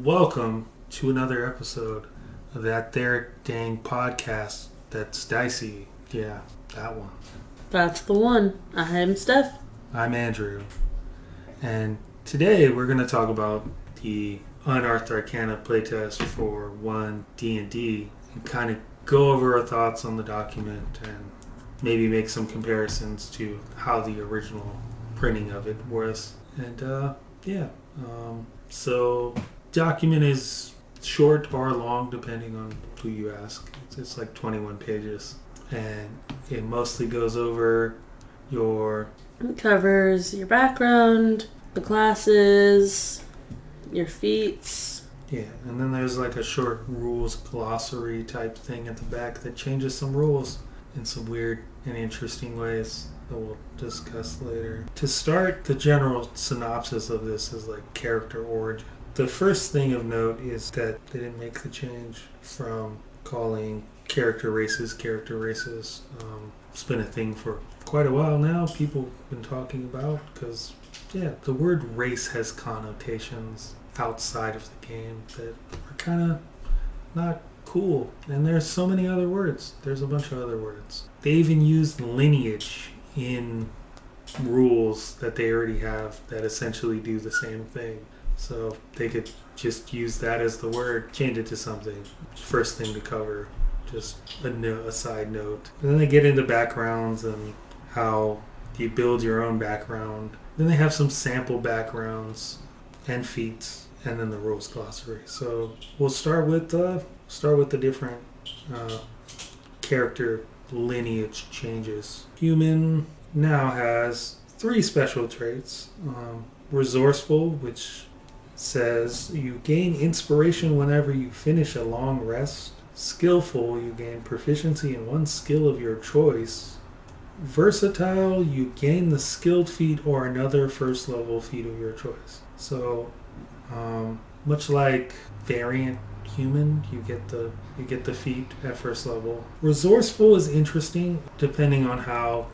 welcome to another episode of that there dang podcast that's dicey. Yeah, that one. That's the one. I'm Steph. I'm Andrew. And today we're going to talk about the Unearthed Arcana playtest for 1 D&D and kind of go over our thoughts on the document and maybe make some comparisons to how the original printing of it was. And so document is short or long depending on who you ask. It's like 21 pages, and it mostly goes over It covers your background, the classes, your feats. Yeah, and then there's like a short rules glossary type thing at the back that changes some rules in some weird and interesting ways that we'll discuss later. To start, the general synopsis of this is like character origin. The first thing of note is that they didn't make the change from calling character races. It's been a thing for quite a while now. People have been talking about because, the word race has connotations outside of the game that are kind of not cool. And there's so many other words. There's a bunch of other words. They even used lineage in rules that they already have that essentially do the same thing. So they could just use that as the word, change it to something. First thing to cover, just a side note. And then they get into backgrounds and how you build your own background. Then they have some sample backgrounds and feats, and then the rules glossary. So we'll start with the different character lineage changes. Human now has 3 special traits. Resourceful, which says you gain inspiration whenever you finish a long rest. Skillful, you gain proficiency in 1 skill of your choice. Versatile, you gain the skilled feat or another first level feat of your choice. So much like variant human, you get the feat at first level. Resourceful is interesting depending on how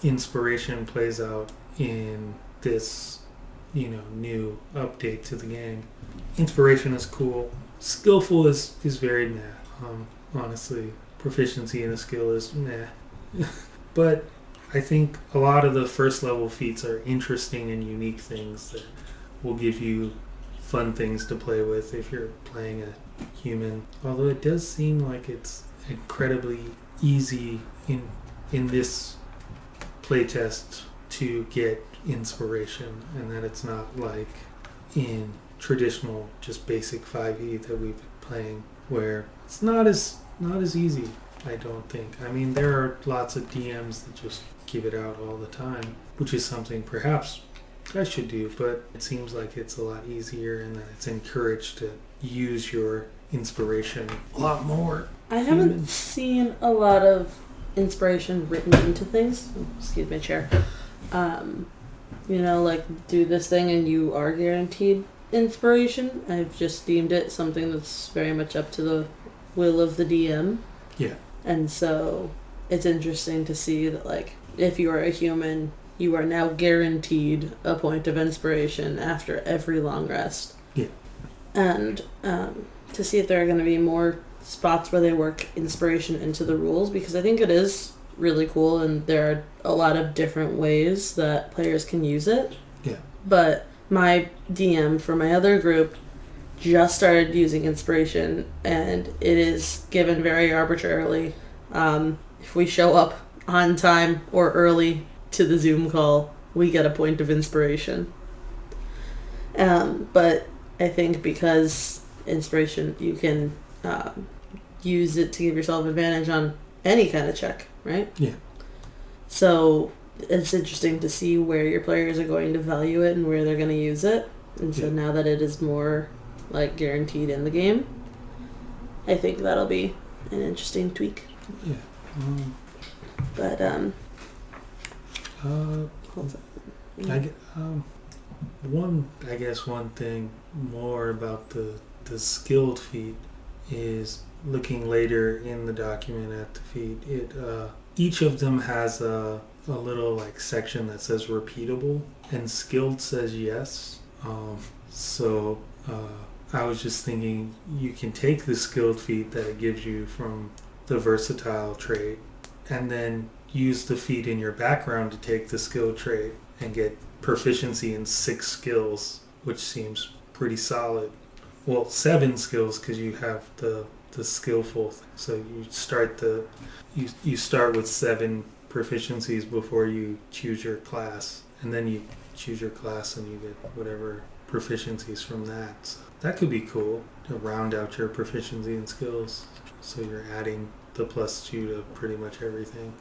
inspiration plays out in this new update to the game. Inspiration is cool. Skillful is very meh. Honestly, proficiency in a skill is meh. But I think a lot of the first level feats are interesting and unique things that will give you fun things to play with if you're playing a human. Although it does seem like it's incredibly easy in this playtest to get inspiration, and that it's not like in traditional just basic 5e that we've been playing, where it's not as easy. I don't think. I mean, there are lots of DMs that just give it out all the time, which is something perhaps I should do, but it seems like it's a lot easier and that it's encouraged to use your inspiration a lot more. I haven't seen a lot of inspiration written into things. Excuse my chair. Like do this thing and you are guaranteed inspiration. I've just deemed it something that's very much up to the will of the DM. Yeah. And so it's interesting to see that, like, if you are a human, you are now guaranteed a point of inspiration after every long rest. Yeah. And to see if there are going to be more spots where they work inspiration into the rules, because I think it is really cool and there are a lot of different ways that players can use it. Yeah. But my DM for my other group just started using inspiration, and it is given very arbitrarily. If we show up on time or early to the Zoom call, we get a point of inspiration. But I think because inspiration, you can use it to give yourself advantage on any kind of check, right? Yeah. So it's interesting to see where your players are going to value it and where they're going to use it. And so now that it is more like guaranteed in the game, I think that'll be an interesting tweak. Yeah. One thing more about the skilled feat is looking later in the document at the feat. Each of them has a little like section that says repeatable, and skilled says yes. So I was just thinking you can take the skilled feat that it gives you from the versatile trait and then use the feat in your background to take the skill trait and get proficiency in 6 skills, which seems pretty solid. Well, 7 skills because you have the skillful thing. So you start with 7 proficiencies before you choose your class, and then you choose your class and you get whatever proficiencies from that. So that could be cool to round out your proficiency and skills. So you're adding the +2 to pretty much everything.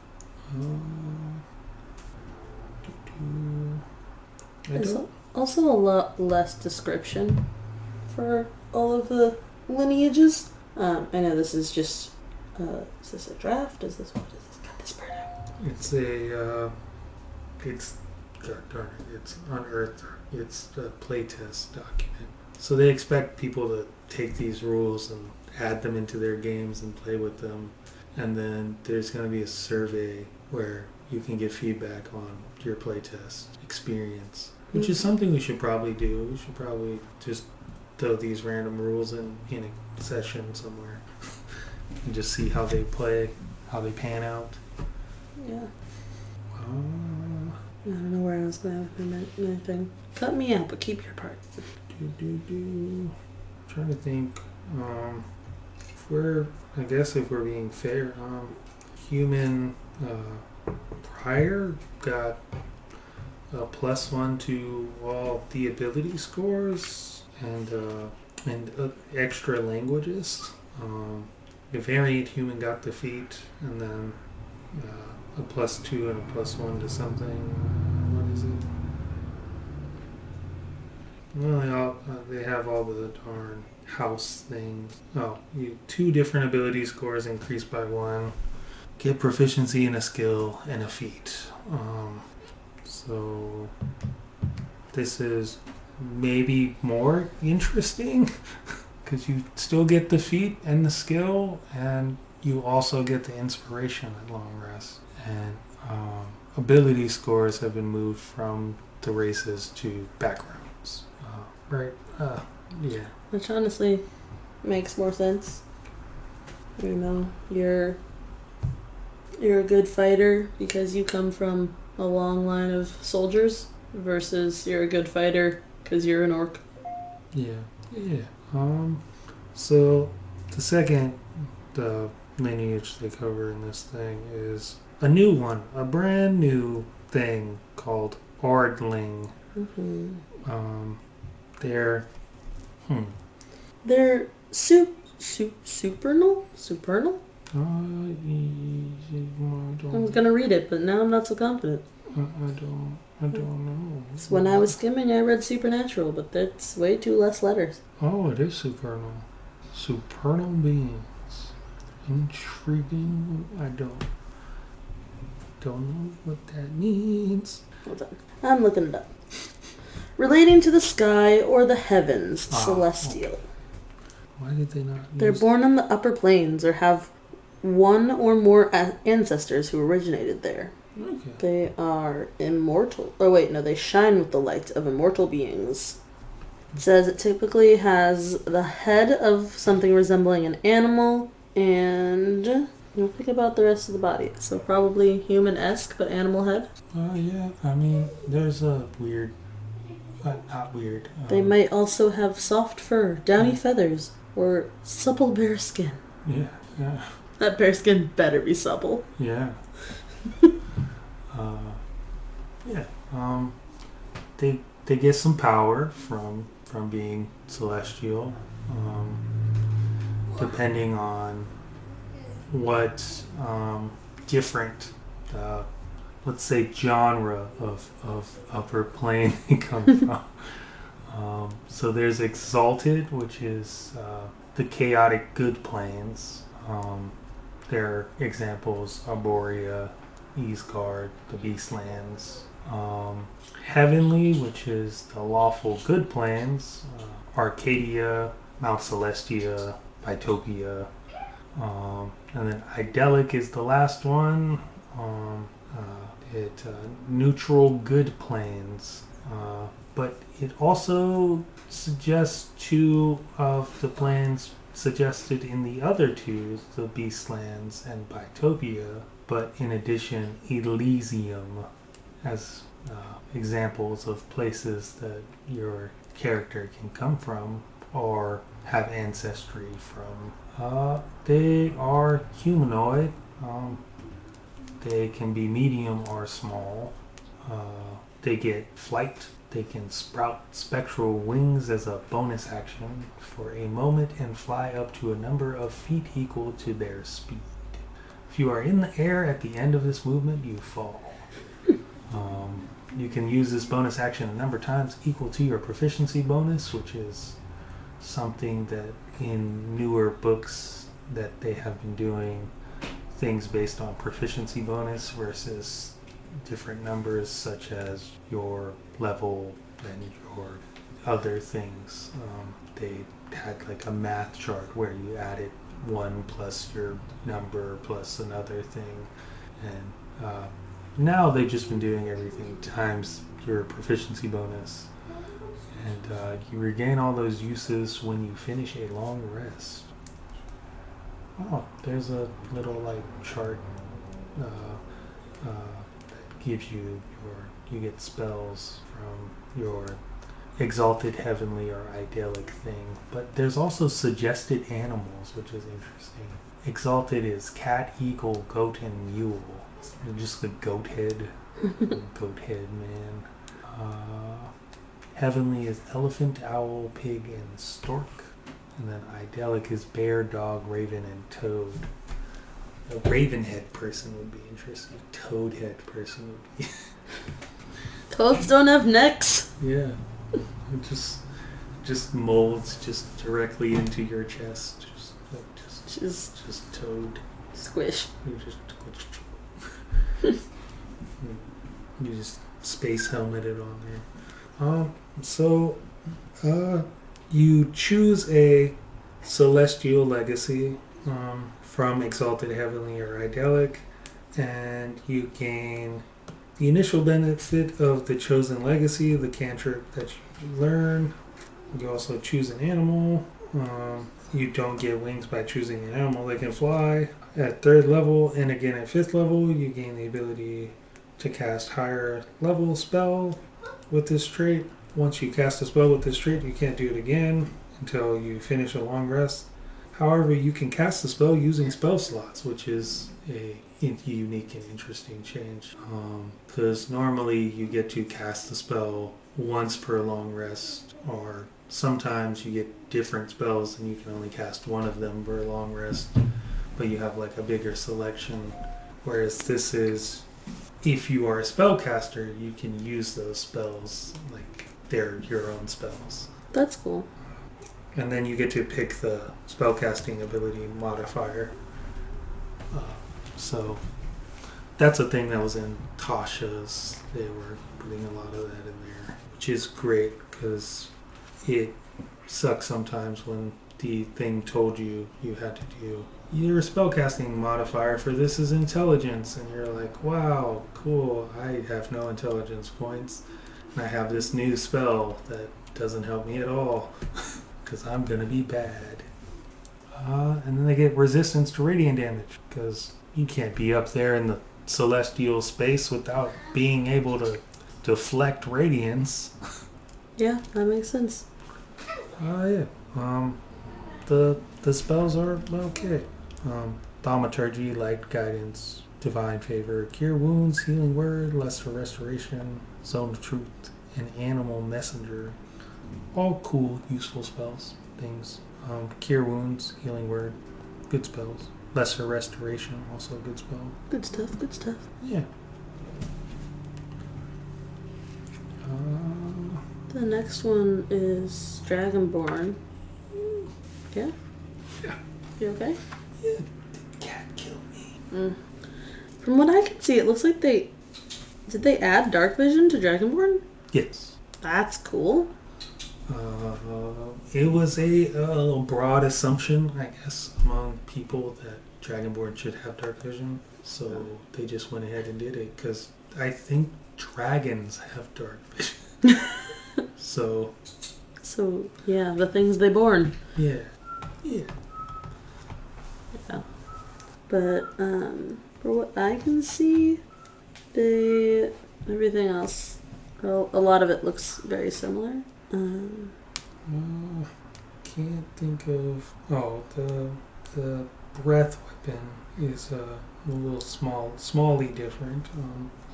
There's also a lot less description for all of the lineages. I know this is just. Is this a draft? What is this? Got this part out. It's it's unearthed. It's a playtest document. So they expect people to take these rules and add them into their games and play with them. And then there's going to be a survey where you can get feedback on your playtest experience, which is something we should probably do. We should probably just throw these random rules in a session somewhere and just see how they play, how they pan out. Yeah. I don't know where I was going with anything. Cut me out, but keep your part. Trying to think. If we're being fair, human prior got a +1 to all the ability scores and extra languages. The variant human got the feat, and then a +2 and a +1 to something. What is it? Well, they have all the darn house things. Oh, 2 different ability scores increased by 1. Get proficiency in a skill and a feat. So this is maybe more interesting because you still get the feat and the skill, and you also get the inspiration at long rest. And ability scores have been moved from the races to backgrounds. Right? Yeah. Which honestly makes more sense. You know, you're a good fighter because you come from a long line of soldiers versus you're a good fighter because you're an orc. Yeah. So the lineage they cover in this thing is a new one, a brand new thing called Ardling. Mm-hmm. They're supernal? Supernal? I was gonna read it, but now I'm not so confident. I don't know. So when I was skimming, I read supernatural, but that's way too less letters. Oh, it is supernal. Supernal beings. Intriguing. I don't know what that means. Hold on. I'm looking it up. Relating to the sky or the heavens, celestial. Okay. Why did they not They're born on the upper planes or have one or more ancestors who originated there. Okay. They are immortal. Oh wait, no, they shine with the light of immortal beings. It says it typically has the head of something resembling an animal, and don't think about the rest of the body. So probably human-esque, but animal head. Yeah, I mean, there's a weird, not weird. They might also have soft fur, downy feathers, or supple bear skin. Yeah. That bear skin better be supple. Yeah. They get some power from being celestial, depending on what different, let's say, genre of upper plane they come from. So there's Exalted, which is the chaotic good planes. Their examples: Arborea, Eastguard, the Beastlands. Heavenly, which is the lawful good planes: Arcadia, Mount Celestia, Bitopia. And then Idyllic is the last one. Neutral good planes: but it also suggests 2 of the plans suggested in the other 2, the Beastlands and Bytopia, but in addition, Elysium as examples of places that your character can come from or have ancestry from. They are humanoid. They can be medium or small. They get flight. They can sprout spectral wings as a bonus action for a moment and fly up to a number of feet equal to their speed. If you are in the air at the end of this movement, you fall. You can use this bonus action a number of times equal to your proficiency bonus, which is something that in newer books that they have been doing things based on proficiency bonus versus different numbers such as your level and your other things. They had like a math chart where you added 1 plus your number plus another thing, and now they've just been doing everything times your proficiency bonus, and you regain all those uses when you finish a long rest. Oh, there's a little like chart that gives you you get spells from your exalted heavenly or idyllic thing. But there's also suggested animals, which is interesting. Exalted is cat, eagle, goat, and mule. Just the goat head. Goat head man. Heavenly is elephant, owl, pig, and stork. And then idyllic is bear, dog, raven, and toad. A raven head person would be interesting. A toad head person would be. Toads don't have necks. Yeah. It just molds just directly into your chest. Just toad. Squish. You just space helmeted on there. You choose a celestial legacy from Exalted Heavenly or Idyllic, and you gain the initial benefit of the chosen legacy, the cantrip that you learn. You also choose an animal. You don't get wings by choosing an animal that can fly. At 3rd level and again at 5th level, you gain the ability to cast higher level spell with this trait. Once you cast a spell with this trait, you can't do it again until you finish a long rest. However, you can cast the spell using spell slots, which is a unique and interesting change. Because normally you get to cast the spell once per long rest, or sometimes you get different spells and you can only cast one of them per long rest, but you have like a bigger selection. Whereas this is, if you are a spellcaster, you can use those spells like they're your own spells. That's cool. And then you get to pick the spellcasting ability modifier. So that's a thing that was in Tasha's. They were putting a lot of that in there, which is great because it sucks sometimes when the thing told you had to do your spellcasting modifier for this is intelligence, and you're like, wow, cool, I have no intelligence points, and I have this new spell that doesn't help me at all because I'm gonna be bad. And then they get resistance to radiant damage because you can't be up there in the celestial space without being able to deflect radiance. Yeah, that makes sense. Yeah. The spells are okay. Thaumaturgy, Light Guidance, Divine Favor, Cure Wounds, Healing Word, Lesser Restoration, Zone of Truth, and Animal Messenger. All cool, useful spells, things. Cure Wounds, Healing Word, good spells. Lesser Restoration, also a good spell. Good stuff, good stuff. Yeah. The next one is Dragonborn. Yeah? Yeah. You okay? Yeah. The cat killed me. From what I can see, it looks like did they add Dark Vision to Dragonborn? Yes. That's cool. It was a broad assumption, I guess, among people that Dragonborn should have Dark Vision. So they just went ahead and did it because I think dragons have Dark Vision. So yeah, the things they born. Yeah. Yeah. Yeah. But for what I can see, everything else, well, a lot of it looks very similar. Can't think of. Oh, the breath weapon is a little smally different.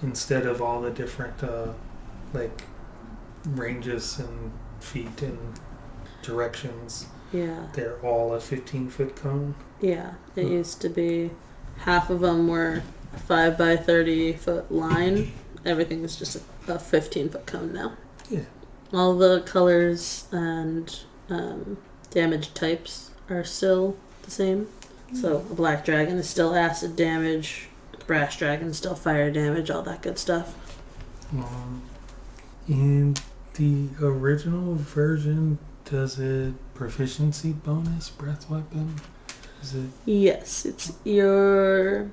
Instead of all the different like ranges and feet and directions, Yeah. they're all a 15-foot cone. Yeah. It used to be half of them were a 5 by 30 foot line. Everything is just a 15-foot cone now. Yeah. All the colors and damage types are still the same. So a black dragon is still acid damage, a brass dragon is still fire damage, all that good stuff. In the original version, does it proficiency bonus breath weapon? Is it? Yes, it's the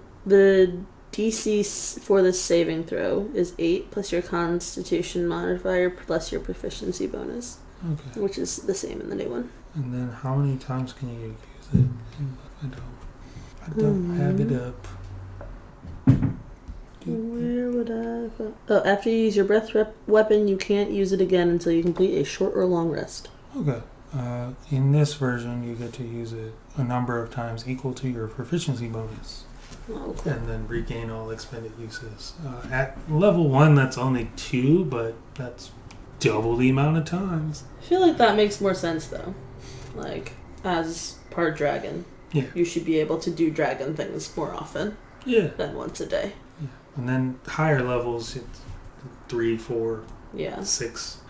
DC for the saving throw is 8 plus your Constitution modifier plus your proficiency bonus, Okay. which is the same in the new one. And then how many times can you use it? I don't have it up. Where would I? After you use your breath weapon, you can't use it again until you complete a short or long rest. Okay. In this version, you get to use it a number of times equal to your proficiency bonus. Oh, cool. And then regain all expended uses. At level 1, that's only 2, but that's double the amount of times. I feel like that makes more sense though. Like, as part dragon, Yeah. you should be able to do dragon things more often Yeah. than once a day. And then higher levels, it's 3, 4, Yeah. 6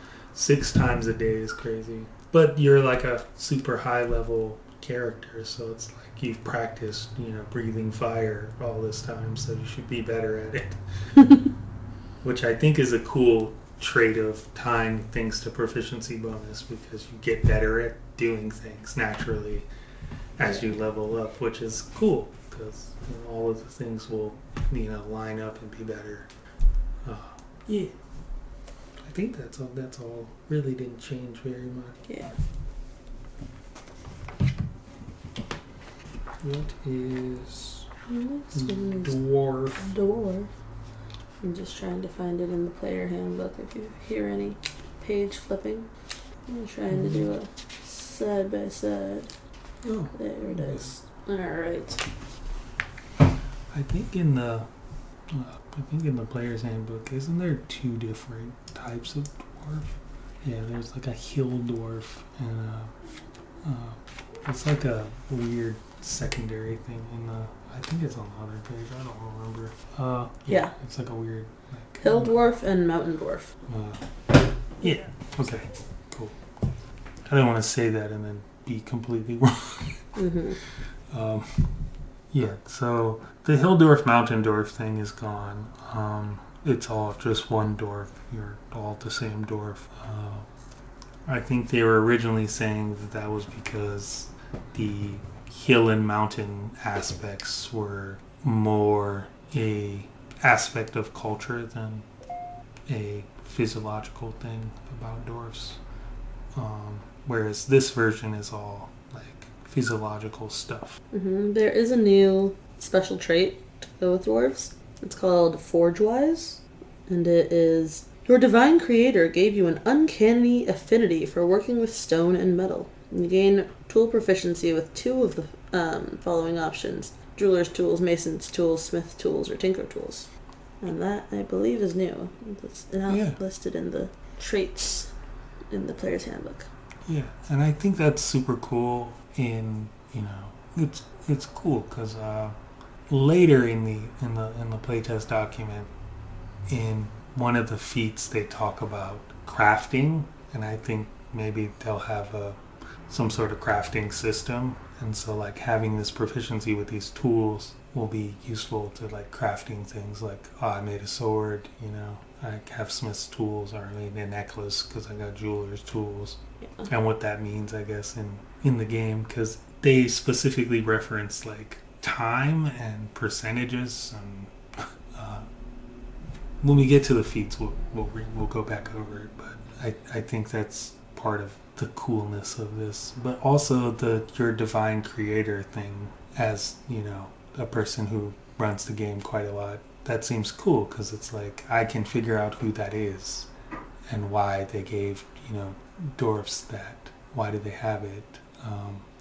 times a day is crazy. But you're like a super high level character, so it's like you've practiced, breathing fire all this time, so you should be better at it. Which I think is a cool trait of tying things to proficiency bonus, because you get better at doing things naturally as you level up, which is cool, because all of the things will line up and be better. Yeah, I think that's all. Really didn't change very much. Yeah. What is Dwarf. dwarf? I'm just trying to find it in the player handbook if you hear any page flipping. I'm trying to do a side by side. Oh, There it is. Alright. I think in the player's handbook, isn't there 2 different types of dwarf? Yeah, there's like a hill dwarf and it's like a weird secondary thing in the. I think it's on the other page. I don't remember. Yeah. It's like a weird Hill dwarf and mountain dwarf. Yeah. Okay. Cool. I don't want to say that and then be completely wrong. Mm-hmm. Yeah. So the hill dwarf, mountain dwarf thing is gone. It's all just one dwarf. You're all the same dwarf. I think they were originally saying that was because the hill and mountain aspects were more a aspect of culture than a physiological thing about dwarfs. Whereas this version is all like physiological stuff. Mm-hmm. There is a new special trait to go with dwarves. It's called Forgewise, and it is: your divine creator gave you an uncanny affinity for working with stone and metal. You gain tool proficiency with 2 of the following options: jeweler's tools, mason's tools, smith tools, or tinker tools. And that, I believe, is new. It's not listed in the traits in the player's handbook. Yeah, and I think that's super cool. It's cool because later in the playtest document, in one of the feats, they talk about crafting, and I think maybe they'll have some sort of crafting system, and so like having this proficiency with these tools will be useful to like crafting things. Like, I made a sword, I have smith's tools, or I made a necklace because I got jeweler's tools. Yeah. And what that means, I guess, in the game, because they specifically reference like time and percentages, and when we get to the feats, we'll go back over it. But I think that's part of the coolness of this, but also your divine creator thing. As a person who runs the game quite a lot, that seems cool because it's like I can figure out who that is and why they gave dwarfs that. Why do they have it?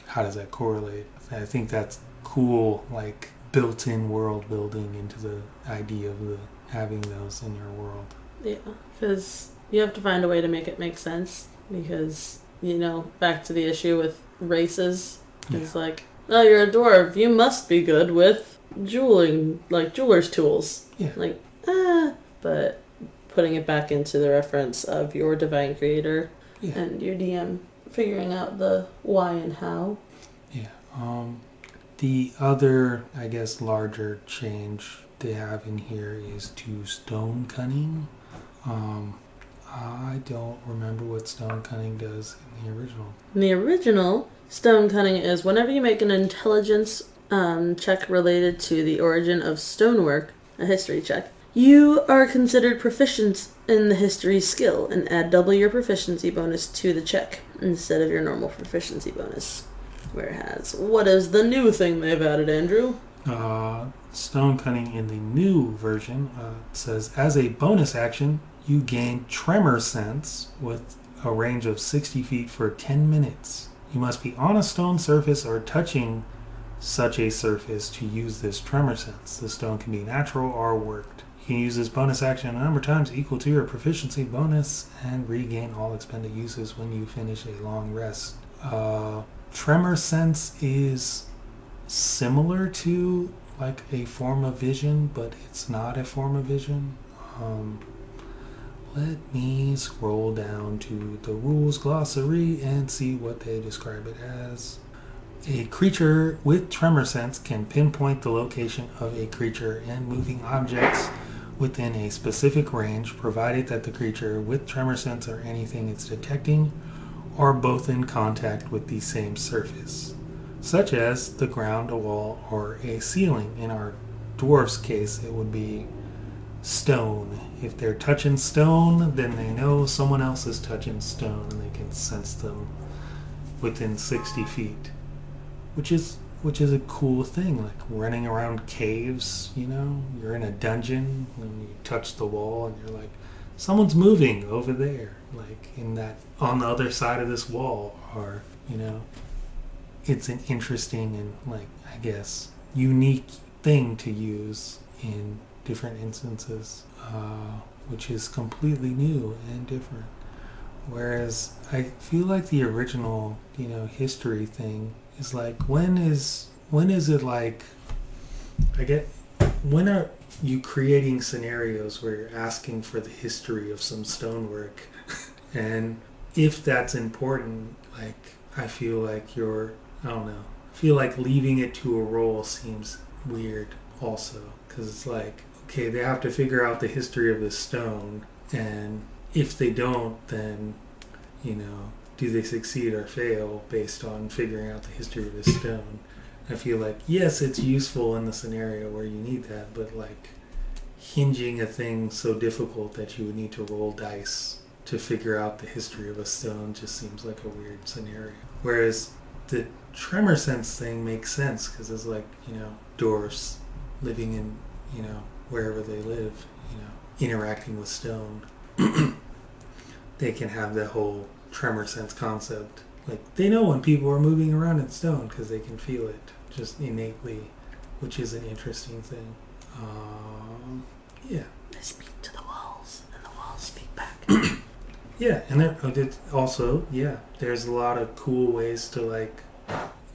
How does that correlate? I think that's cool, like built-in world building into the idea of having those in your world. Yeah, because you have to find a way to make it make sense. Because back to the issue with races, it's like, oh, you're a dwarf, you must be good with jeweler's tools. Yeah. Like, but putting it back into the reference of your divine creator and your DM figuring out the why and how. Yeah. The other, I guess, larger change they have in here is to stone cunning. I don't remember what stone cunning does in the original. In the original, stone cunning is whenever you make an intelligence check related to the origin of stonework, a history check, you are considered proficient in the history skill and add double your proficiency bonus to the check instead of your normal proficiency bonus. Whereas, what is the new thing they've added, Andrew? Stone cunning in the new version says, as a bonus action, you gain tremor sense with a range of 60 feet for 10 minutes. You must be on a stone surface or touching such a surface to use this tremor sense. The stone can be natural or worked. You can use this bonus action a number of times equal to your proficiency bonus and regain all expended uses when you finish a long rest. Tremor sense is similar to like a form of vision, but it's not a form of vision. Let me scroll down to the rules glossary and see what they describe it as. A creature with tremor sense can pinpoint the location of a creature and moving objects within a specific range, provided that the creature with tremor sense or anything it's detecting are both in contact with the same surface, such as the ground, a wall, or a ceiling. In our dwarf's case, it would be stone. If they're touching stone, then they know someone else is touching stone and they can sense them within 60 feet, which is a cool thing. Like running around caves, you're in a dungeon and you touch the wall and you're like, someone's moving over there, like in that on the other side of this wall, or it's an interesting and, like, I guess, unique thing to use in different instances, which is completely new and different. Whereas I feel like the original, history thing is like, when is it like, when are you creating scenarios where you're asking for the history of some stonework? And if that's important, like, I feel like I feel like leaving it to a role seems weird also, because it's like, okay, they have to figure out the history of the stone, and if they don't, then do they succeed or fail based on figuring out the history of the stone? I feel like, yes, it's useful in the scenario where you need that, but like hinging a thing so difficult that you would need to roll dice to figure out the history of a stone just seems like a weird scenario. Whereas the tremor sense thing makes sense because it's like, dwarfs living in, wherever they live, interacting with stone. They can have that whole tremor sense concept. Like, they know when people are moving around in stone because they can feel it just innately, which is an interesting thing. Yeah. They speak to the walls, and the walls speak back. Yeah, and there's a lot of cool ways to, like,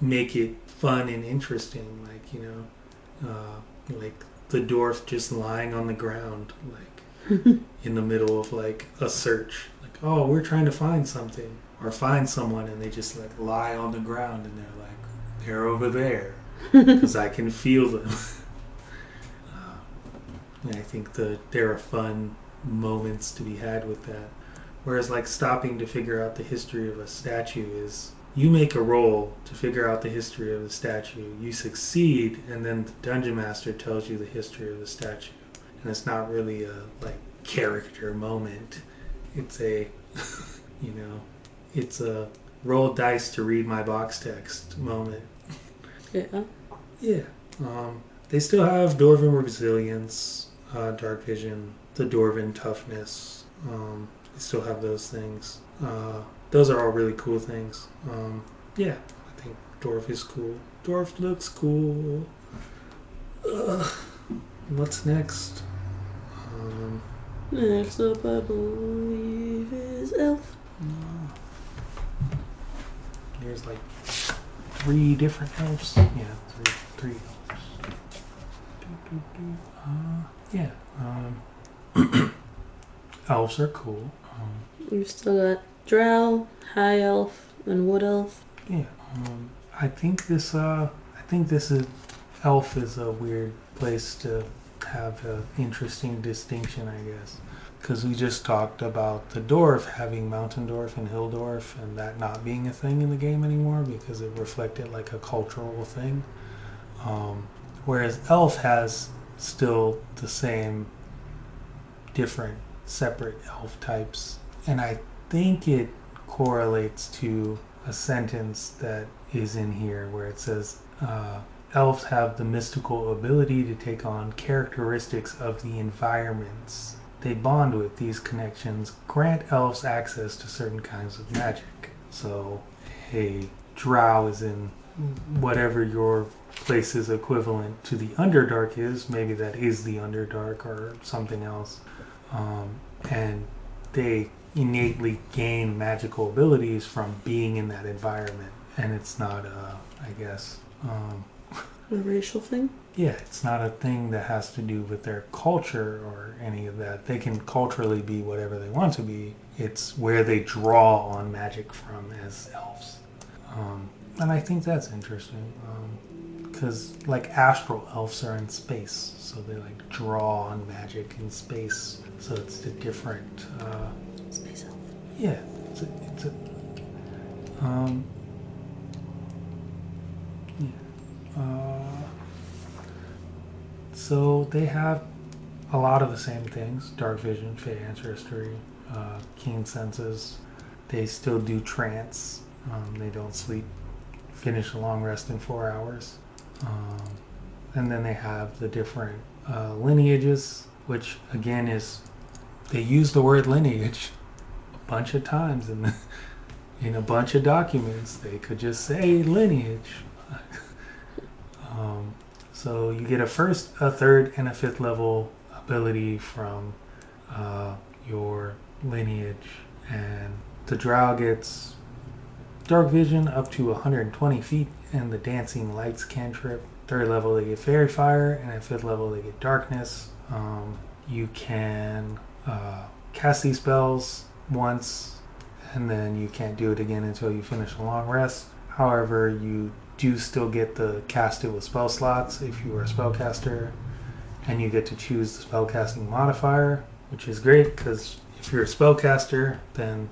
make it fun and interesting. Like, like the dwarf just lying on the ground, like, in the middle of, like, a search. Like, oh, we're trying to find something. Or find someone, and they just, like, lie on the ground, and they're like, they're over there. Because I can feel them. And I think there are fun moments to be had with that. Whereas, like, stopping to figure out the history of a statue is, you make a roll to figure out the history of the statue, you succeed, and then the dungeon master tells you the history of the statue. And it's not really a, like, character moment. It's You know, it's a roll dice to read my box text moment. Yeah. Yeah. They still have Dwarven Resilience, Dark Vision, the Dwarven Toughness. They still have those things. Those are all really cool things. Yeah, I think Dwarf is cool. Dwarf looks cool. What's next? Next up, I believe, is Elf. There's like 3 different elves. Yeah, three elves. Yeah. Elves are cool. You've still got Drow, High Elf, and Wood Elf. Yeah. I think this is elf is a weird place to have an interesting distinction, I guess, because we just talked about the dwarf having mountain dwarf and hill dwarf, and that not being a thing in the game anymore because it reflected like a cultural thing. Whereas elf has still the same different separate elf types, and I think it correlates to a sentence that is in here where it says elves have the mystical ability to take on characteristics of the environments they bond with. These connections grant elves access to certain kinds of magic. So a drow is in whatever your place's equivalent to the Underdark is. Maybe that is the Underdark or something else. And they innately gain magical abilities from being in that environment. And it's not, I guess... A racial thing? Yeah, it's not a thing that has to do with their culture or any of that. They can culturally be whatever they want to be. It's where they draw on magic from as elves. And I think that's interesting. Because, like, astral elves are in space. So they, like, draw on magic in space. So it's a different... Space elf. Yeah. So they have a lot of the same things: dark vision, fey ancestry, keen senses. They still do trance. They don't sleep. Finish a long rest in 4 hours. And then they have the different lineages, which again is, they use the word lineage a bunch of times in a bunch of documents. They could just say lineage. So you get a first, a third, and a 5th level ability from your lineage. And the drow gets dark vision up to 120 feet and the dancing lights cantrip. 3rd level they get fairy fire, and at 5th level they get darkness. You can cast these spells once, and then you can't do it again until you finish a long rest. However, you do still get the cast it with spell slots if you are a spellcaster, and you get to choose the spellcasting modifier, which is great because if you're a spellcaster, then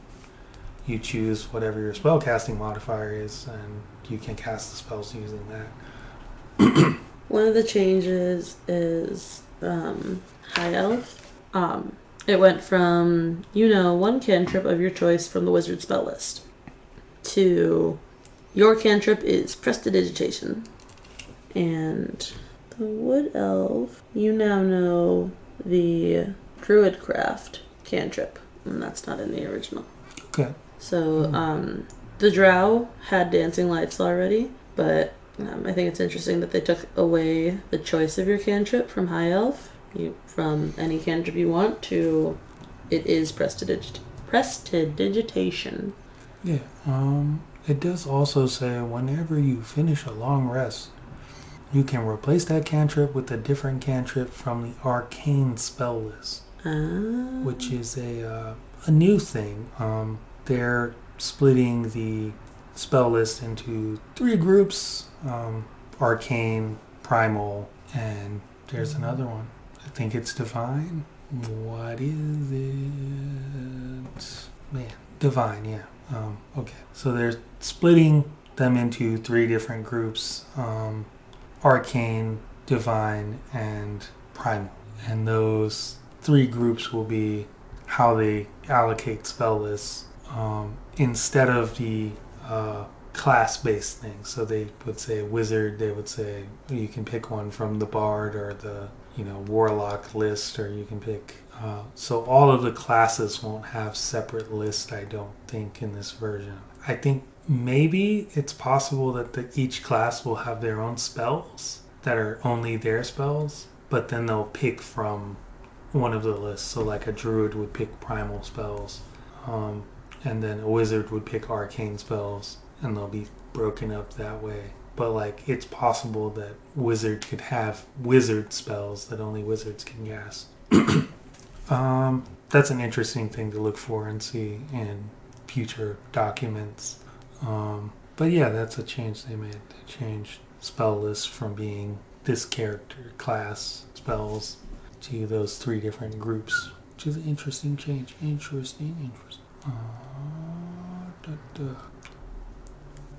you choose whatever your spellcasting modifier is, and you can cast the spells using that. One of the changes is High Elf. It went from, 1 cantrip of your choice from the wizard spell list to your cantrip is Prestidigitation. And the Wood Elf, you now know the Druidcraft cantrip, and that's not in the original. Okay. So the Drow had dancing lights already, but I think it's interesting that they took away the choice of your cantrip from High Elf, from any cantrip you want, to it is Prestidigitation. Yeah. It does also say whenever you finish a long rest, you can replace that cantrip with a different cantrip from the arcane spell list, which is a new thing. They're splitting the spell list into 3 groups: arcane, primal, and there's another one. I think it's divine. What is it? Man, divine, yeah. Okay, so they're splitting them into 3 different groups: arcane, divine, and primal. And those 3 groups will be how they allocate spell lists instead of the class-based things. So they would say wizard. They would say you can pick one from the bard or the warlock list, or you can pick. So all of the classes won't have separate lists. I don't think in this version. I think maybe it's possible that each class will have their own spells that are only their spells, but then they'll pick from one of the lists. So like a druid would pick primal spells, and then a wizard would pick arcane spells, and they'll be broken up that way. But like it's possible that wizard could have wizard spells that only wizards can cast. That's an interesting thing to look for and see in future documents. But yeah, that's a change they made. They changed spell lists from being this character class spells to those 3 different groups, which is an interesting change. Interesting.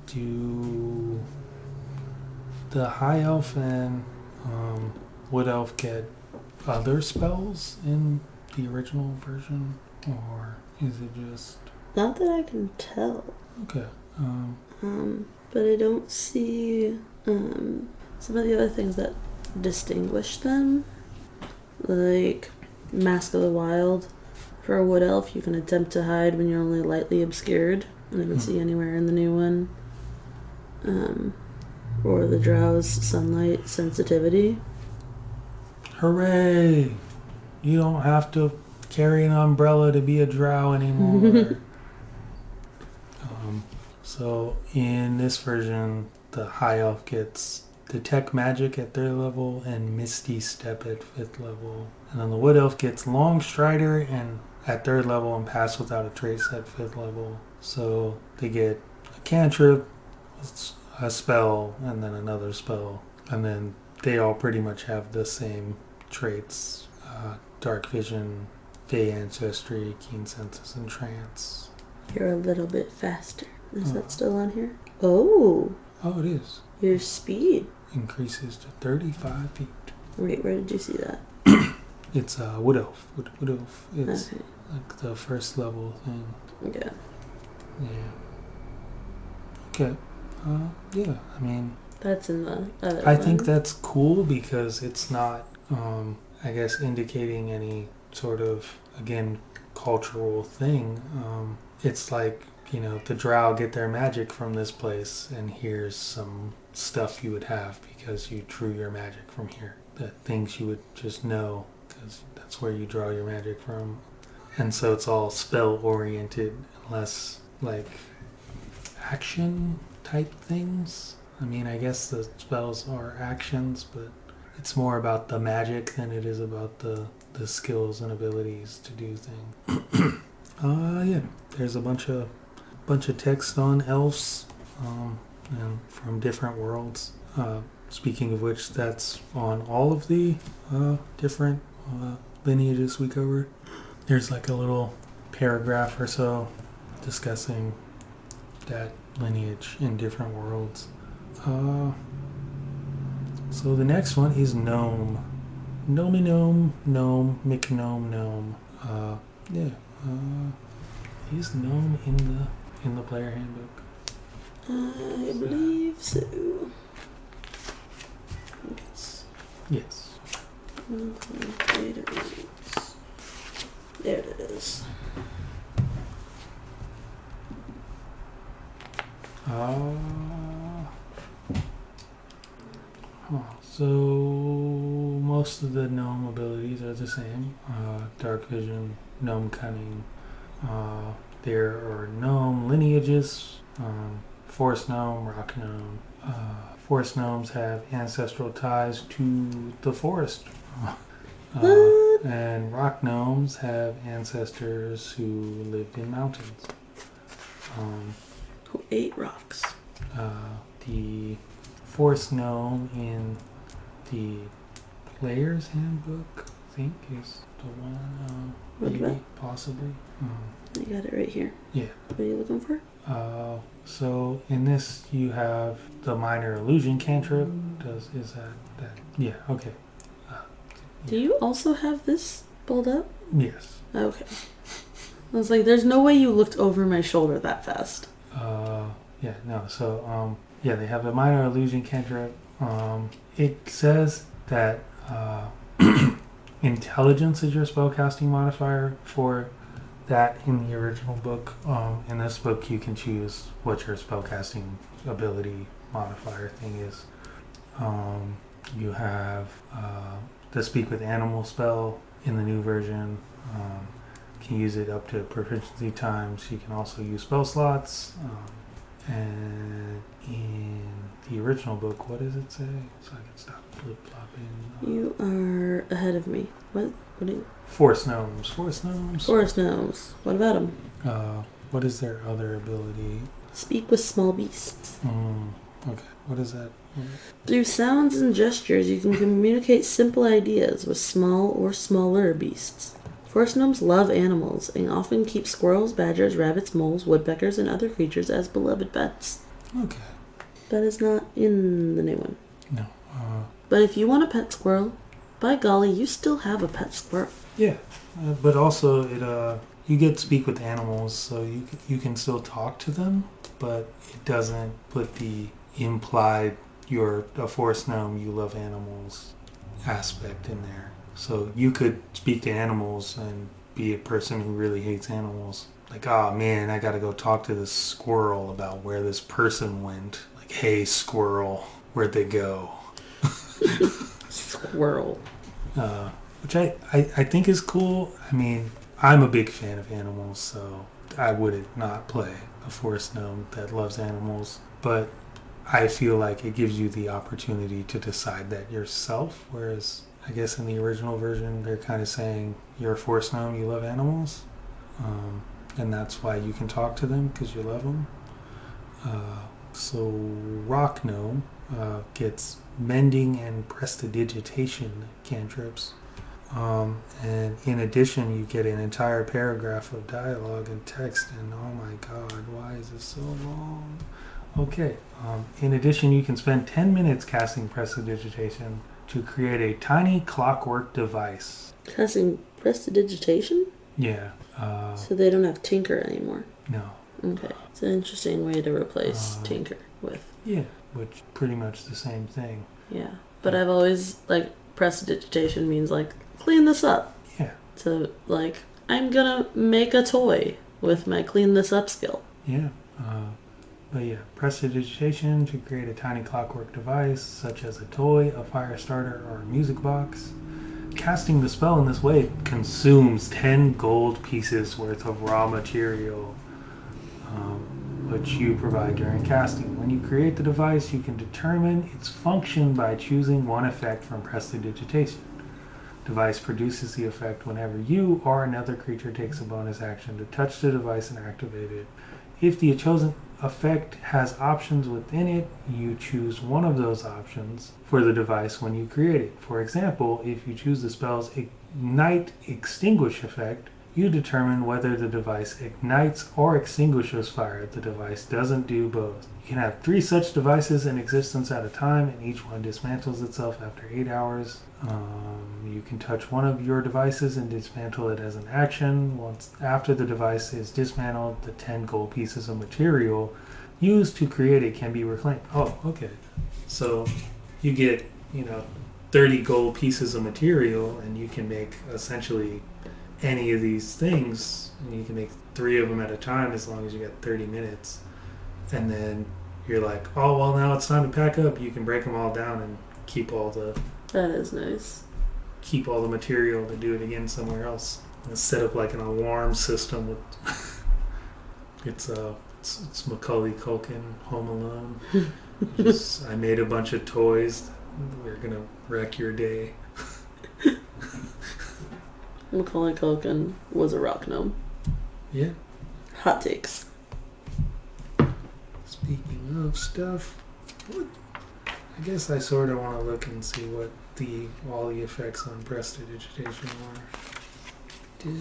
Do the high elf and wood elf get other spells in the original version, or is it just... Not that I can tell. Okay. But I don't see some of the other things that distinguish them, like Mask of the Wild. For a wood elf, you can attempt to hide when you're only lightly obscured. I didn't see anywhere in the new one. Or the drow's sunlight sensitivity. Hooray! You don't have to carry an umbrella to be a drow anymore. So in this version, the high elf gets detect magic at 3rd level and misty step at 5th level, and then the wood elf gets long strider and at 3rd level and pass without a trace at 5th level. So they get a cantrip, a spell, and then another spell, and then they all pretty much have the same traits: dark vision, fey ancestry, keen senses, and trance. You're a little bit faster. Is that still on here? Oh, it is. Your speed Increases to 35 feet. Wait, where did you see that? It's wood elf. Wood elf is Okay. like the 1st level thing. Okay. Yeah. Okay. Yeah, I mean... That's in the other I one. think that's cool because it's not, I guess, indicating any sort of, again, cultural thing. It's like, the drow get their magic from this place, and here's some stuff you would have because you drew your magic from here. The things you would just know because that's where you draw your magic from. And so it's all spell oriented, less like action type things. I mean, I guess the spells are actions, but it's more about the magic than it is about the skills and abilities to do things. Yeah, there's a bunch of text on elves, and from different worlds. Speaking of which, that's on all of the different lineages we covered. There's like a little paragraph or so discussing that lineage in different worlds. So the next one is gnome. Gnomey gnome, gnome, McGnome gnome. Is gnome in the player handbook? I believe so. Yes. There it is. So most of the gnome abilities are the same. Dark vision, gnome cunning. There are gnome lineages. Forest gnome, rock gnome. Forest gnomes have ancestral ties to the forest. And rock gnomes have ancestors who lived in mountains. Who ate rocks? The forest gnome in the player's handbook, I think, is the one, maybe, possibly. You got it right here. Yeah. What are you looking for? So in this you have the minor illusion cantrip. Is that? Yeah. Okay. Do you also have this pulled up? Yes. Okay. I was like, there's no way you looked over my shoulder that fast. Yeah, no. So, yeah, they have a minor illusion cantrip. It says that intelligence is your spellcasting modifier for that in the original book. In this book, you can choose what your spellcasting ability modifier thing is. You have the Speak with Animal spell in the new version. Can use it up to proficiency times. You can also use spell slots. And in the original book, what does it say? So I can stop flip-flopping. You are ahead of me. What do you... Forest Gnomes. Forest Gnomes. Forest Gnomes. What about them? What is their other ability? Speak with small beasts. Okay. What is that? Through sounds and gestures, you can communicate simple ideas with small or smaller beasts. Forest gnomes love animals and often keep squirrels, badgers, rabbits, moles, woodpeckers, and other creatures as beloved pets. Okay. That is not in the new one. No. But if you want a pet squirrel, by golly, you still have a pet squirrel. Yeah. But also, you get to speak with animals, so you can still talk to them, but it doesn't put the implied you're a forest gnome, you love animals aspect in there. So you could speak to animals and be a person who really hates animals. Like, oh man, I gotta go talk to this squirrel about where this person went. Like, hey squirrel, where'd they go? Squirrel. Which I think is cool. I mean, I'm a big fan of animals, so I wouldn't not play a forest gnome that loves animals. But I feel like it gives you the opportunity to decide that yourself, whereas I guess in the original version, they're kind of saying you're a forest gnome, you love animals, and that's why you can talk to them because you love them. So rock gnome gets mending and prestidigitation cantrips, and in addition, you get an entire paragraph of dialogue and text. And oh my God, why is this so long? Okay. In addition, you can spend 10 minutes casting prestidigitation to create a tiny clockwork device. Casting prestidigitation? Yeah. So they don't have Tinker anymore. No. Okay. It's an interesting way to replace Tinker with. Yeah, which pretty much the same thing. Yeah. But I've always, prestidigitation means, clean this up. Yeah. So, I'm gonna make a toy with my clean this up skill. Yeah. But yeah, prestidigitation to create a tiny clockwork device, such as a toy, a fire starter, or a music box. Casting the spell in this way consumes 10 gold pieces worth of raw material, which you provide during casting. When you create the device, you can determine its function by choosing one effect from prestidigitation. Device produces the effect whenever you or another creature takes a bonus action to touch the device and activate it. If the chosen effect has options within it, you choose one of those options for the device when you create it. For example, if you choose the spell's Ignite Extinguish effect, you determine whether the device ignites or extinguishes fire. The device doesn't do both. You can have 3 such devices in existence at a time, and each one dismantles itself after 8 hours. You can touch one of your devices and dismantle it as an action. Once after the device is dismantled, the 10 gold pieces of material used to create it can be reclaimed. Oh, okay. So you get, 30 gold pieces of material, and you can make essentially any of these things, and you can make 3 of them at a time as long as you got 30 minutes. And then you're like, oh, well, now it's time to pack up. You can break them all down and keep all the... That is nice. Keep all the material to do it again somewhere else. And set up like an alarm system with... it's Macaulay Culkin, Home Alone. I made a bunch of toys. We're going to wreck your day. Macaulay Culkin was a rock gnome. Yeah. Hot takes. Speaking of stuff, I guess I sort of want to look and see what all the effects on prestidigitation were.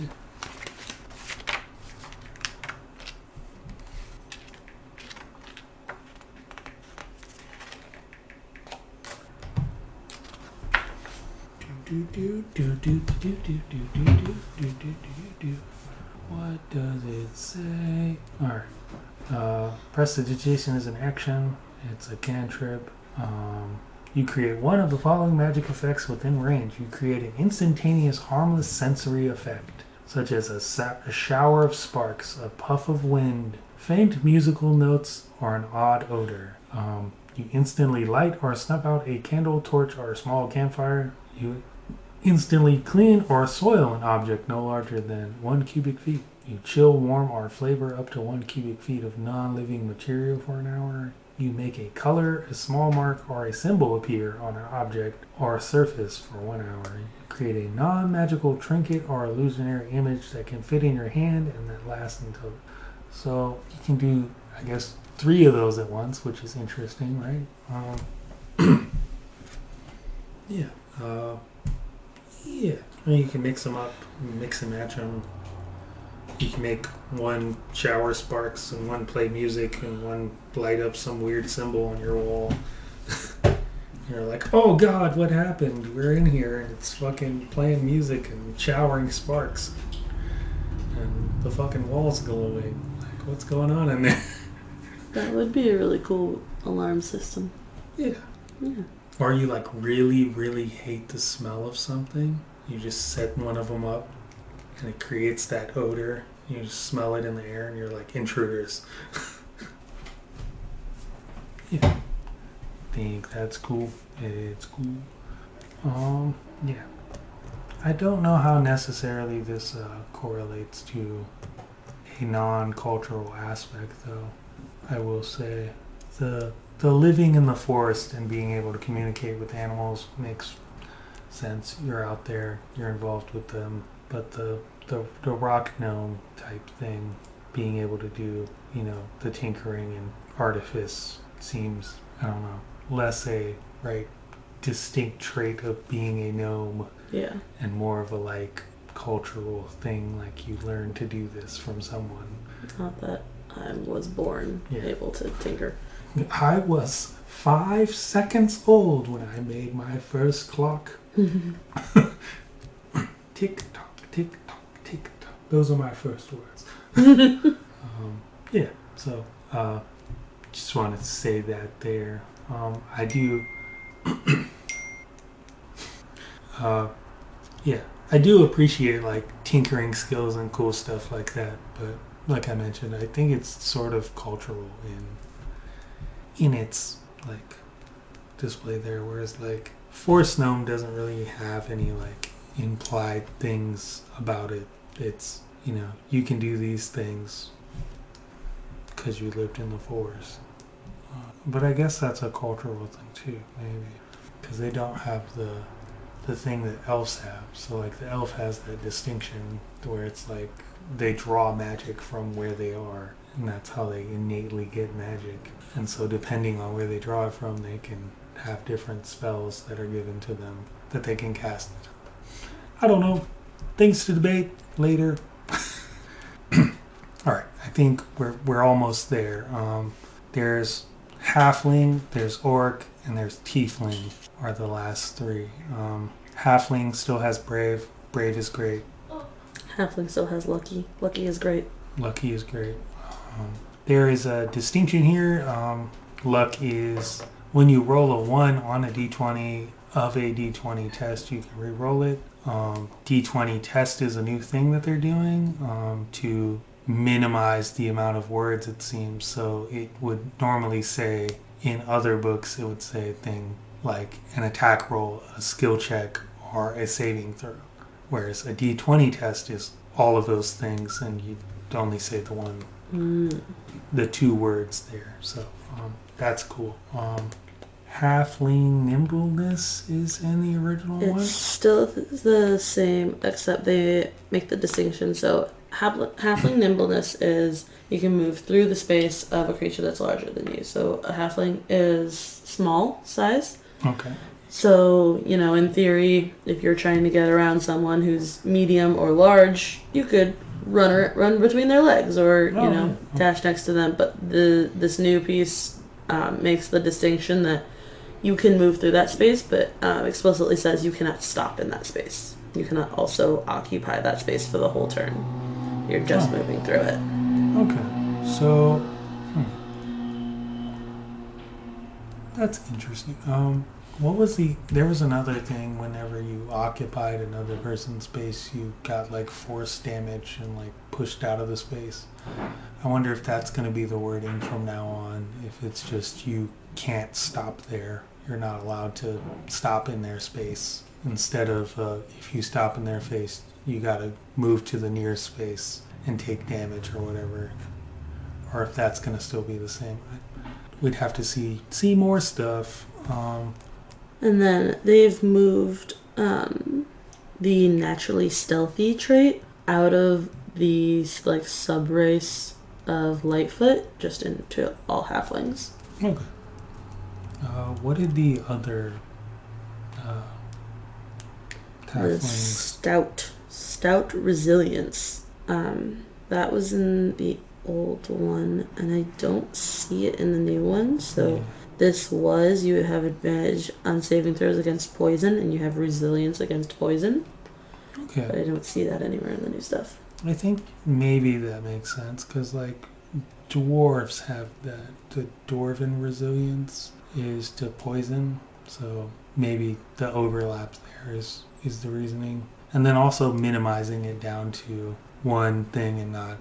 What does it say? Alright. Prestidigitation is an action. It's a cantrip. You create one of the following magic effects within range. You create an instantaneous harmless sensory effect, such as a shower of sparks, a puff of wind, faint musical notes, or an odd odor. You instantly light or snuff out a candle, torch, or a small campfire. You instantly clean or soil an object no larger than 1 cubic feet. You chill, warm, or flavor up to 1 cubic feet of non-living material for an hour. You make a color, a small mark, or a symbol appear on an object or surface for 1 hour. You create a non-magical trinket or illusionary image that can fit in your hand and that lasts until... So you can do, I guess, 3 of those at once, which is interesting, right? Yeah. Yeah. I mean, you can mix them up, mix and match them. You can make one shower sparks and one play music and one light up some weird symbol on your wall. You're like, oh god, what happened? We're in here and it's fucking playing music and showering sparks. And the fucking wall's glowing. Like, what's going on in there? That would be a really cool alarm system. Yeah. Yeah. Or you like really, really hate the smell of something. You just set one of them up and it creates that odor. You just smell it in the air and you're like, intruders. Yeah. I think that's cool. It's cool. Yeah. I don't know how necessarily this correlates to a non-cultural aspect, though. I will say the living in the forest and being able to communicate with animals makes sense. You're out there, you're involved with them, but the rock gnome type thing, being able to do, you know, the tinkering and artifice seems, I don't know, less a distinct trait of being a gnome. Yeah. And more of a like cultural thing, like you learn to do this from someone. Not that I was born able to tinker. I was 5 seconds old when I made my first clock. Tick tock, tick tock, tick tock. Those are my first words. Yeah, so just wanted to say that there. I do. Yeah, I do appreciate like tinkering skills and cool stuff like that, but like I mentioned, I think it's sort of cultural in its like display there, whereas like Forest Gnome doesn't really have any like implied things about it. It's, you know, you can do these things because you lived in the forest. But I guess that's a cultural thing too, maybe, because they don't have the thing that elves have. So like the elf has that distinction where it's like they draw magic from where they are, and that's how they innately get magic. And so depending on where they draw it from, they can have different spells that are given to them that they can cast. I don't know. Things to debate later. Alright, I think we're almost there. There's Halfling, there's Orc, and there's Tiefling are the last 3. Halfling still has Brave. Brave is great. Halfling still has Lucky. Lucky is great. Lucky is great. There is a distinction here. Luck is when you roll a 1 on a d20 of a d20 test, you can re-roll it. D20 test is a new thing that they're doing to minimize the amount of words, it seems. So it would normally say, in other books, it would say a thing like an attack roll, a skill check, or a saving throw. Whereas a d20 test is all of those things, and you only say the one, the 2 words there. So that's cool. Halfling Nimbleness is in the original one? It's still the same, except they make the distinction. So Halfling Nimbleness is you can move through the space of a creature that's larger than you. So a Halfling is small size. Okay. So, you know, in theory, if you're trying to get around someone who's medium or large, you could run between their legs or, dash next to them. But this new piece makes the distinction that you can move through that space, but explicitly says you cannot stop in that space. You cannot also occupy that space for the whole turn. You're just moving through it. Okay. So, that's interesting. What was there was another thing whenever you occupied another person's space, you got like force damage and like pushed out of the space. I wonder if that's going to be the wording from now on, if it's just you can't stop there. You're not allowed to stop in their space. Instead of if you stop in their face, you got to move to the nearest space and take damage or whatever. Or if that's going to still be the same. We'd have to see more stuff. And then they've moved the naturally stealthy trait out of the like sub-race of Lightfoot just into all halflings. Okay. What did the other halflings? Stout resilience. That was in the old one, and I don't see it in the new one. So yeah. This was, you have advantage on saving throws against poison, and you have resilience against poison. Okay. But I don't see that anywhere in the new stuff. I think maybe that makes sense, because like dwarves have that. The dwarven resilience is to poison, so maybe the overlap there is the reasoning. And then also minimizing it down to one thing and not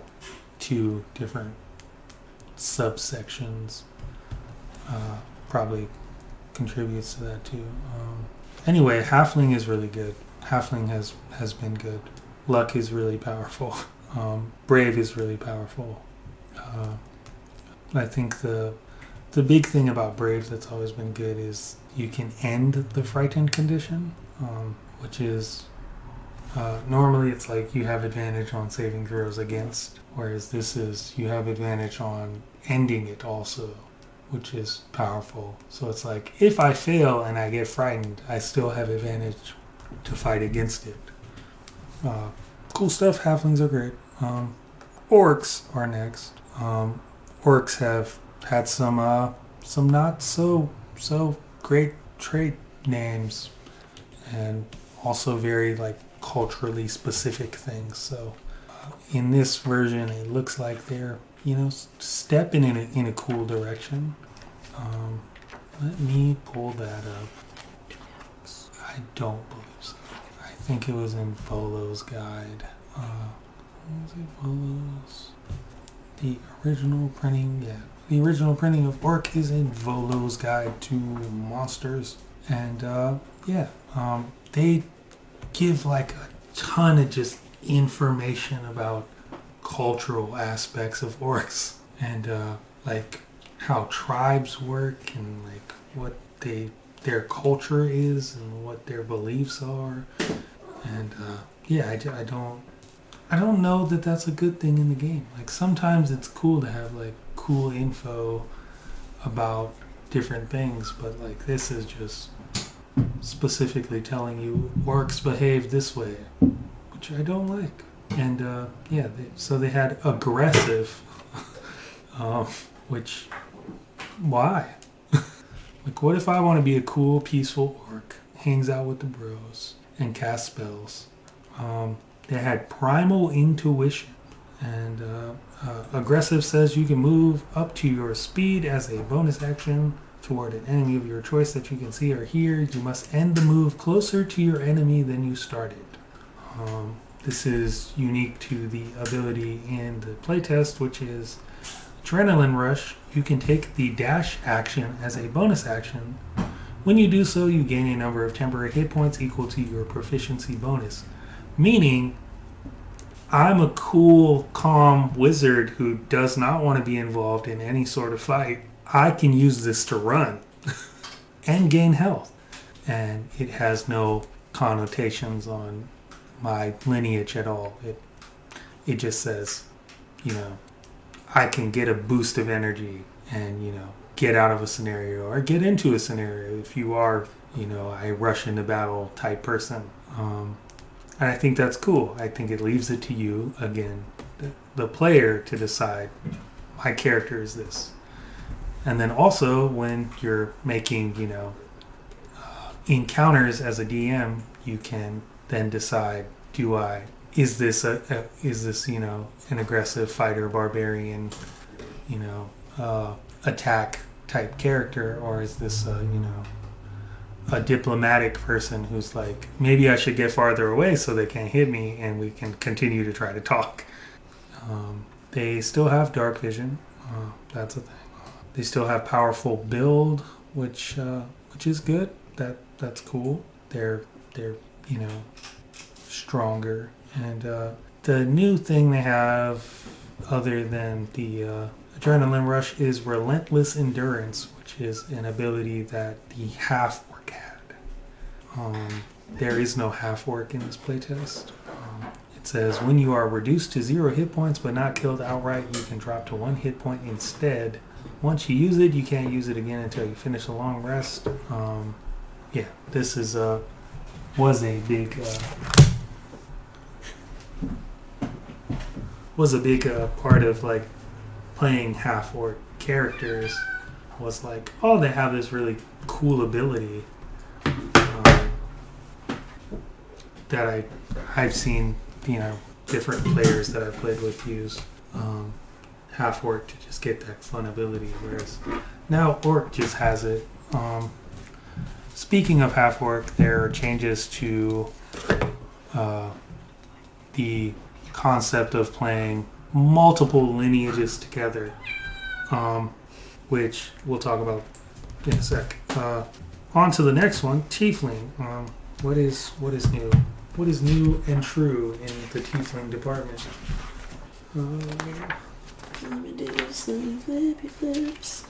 two different subsections probably contributes to that too. Anyway, halfling is really good. Halfling has been good. Luck is really powerful. Brave is really powerful. I think the big thing about Brave that's always been good is you can end the frightened condition, which is normally it's like you have advantage on saving throws against, whereas this is you have advantage on ending it also, which is powerful. So it's like if I fail and I get frightened, I still have advantage to fight against it. Cool stuff. Halflings are great. Orcs are next. Orcs have had some not so great trait names, and also very like culturally specific things. So in this version, it looks like they're stepping in a cool direction. Let me pull that up. I don't believe so. I think it was in Volo's guide. Was it Volo's? The original printing, yeah. The original printing of Orc is in Volo's Guide to Monsters. And, they give, like, a ton of just information about cultural aspects of Orcs. And, like, how tribes work and, like, what their culture is and what their beliefs are. And, I don't know that that's a good thing in the game. Like, sometimes it's cool to have, like, cool info about different things, but, like, this is just specifically telling you orcs behave this way, which I don't like. And, so they had aggressive, which, why? Like, what if I want to be a cool, peaceful orc, hangs out with the bros, and casts spells? They had primal intuition, and aggressive says you can move up to your speed as a bonus action toward an enemy of your choice that you can see or hear. You must end the move closer to your enemy than you started. This is unique to the ability in the playtest, which is Adrenaline Rush. You can take the dash action as a bonus action. When you do so, you gain a number of temporary hit points equal to your proficiency bonus. Meaning, I'm a cool, calm wizard who does not want to be involved in any sort of fight. I can use this to run and gain health. And it has no connotations on my lineage at all. It just says, I can get a boost of energy and, get out of a scenario or get into a scenario if you are, a rush into battle type person. And I think that's cool. I think it leaves it to you, again, the player, to decide, my character is this. And then also, when you're making, encounters as a DM, you can then decide: is this an aggressive fighter, barbarian, attack type character, or is this a diplomatic person who's like, maybe I should get farther away so they can't hit me and we can continue to try to talk. They still have dark vision. That's a thing. They still have powerful build, which is good. That's cool. They're stronger. And the new thing they have, other than the adrenaline rush, is relentless endurance, which is an ability that the half orc had. There is no half orc in this playtest. It says when you are reduced to 0 hit points but not killed outright, you can drop to 1 hit point instead. Once you use it, you can't use it again until you finish a long rest. This is was a big part of like playing half orc characters. Was like, oh, they have this really cool ability that I've seen different players that I've played with use half orc to just get that fun ability, whereas now orc just has it. Speaking of half orc, there are changes to the concept of playing multiple lineages together, which we'll talk about in a sec. On to the next one, tiefling. What is new? What is new and true in the tiefling department? Let me do some flippy flips.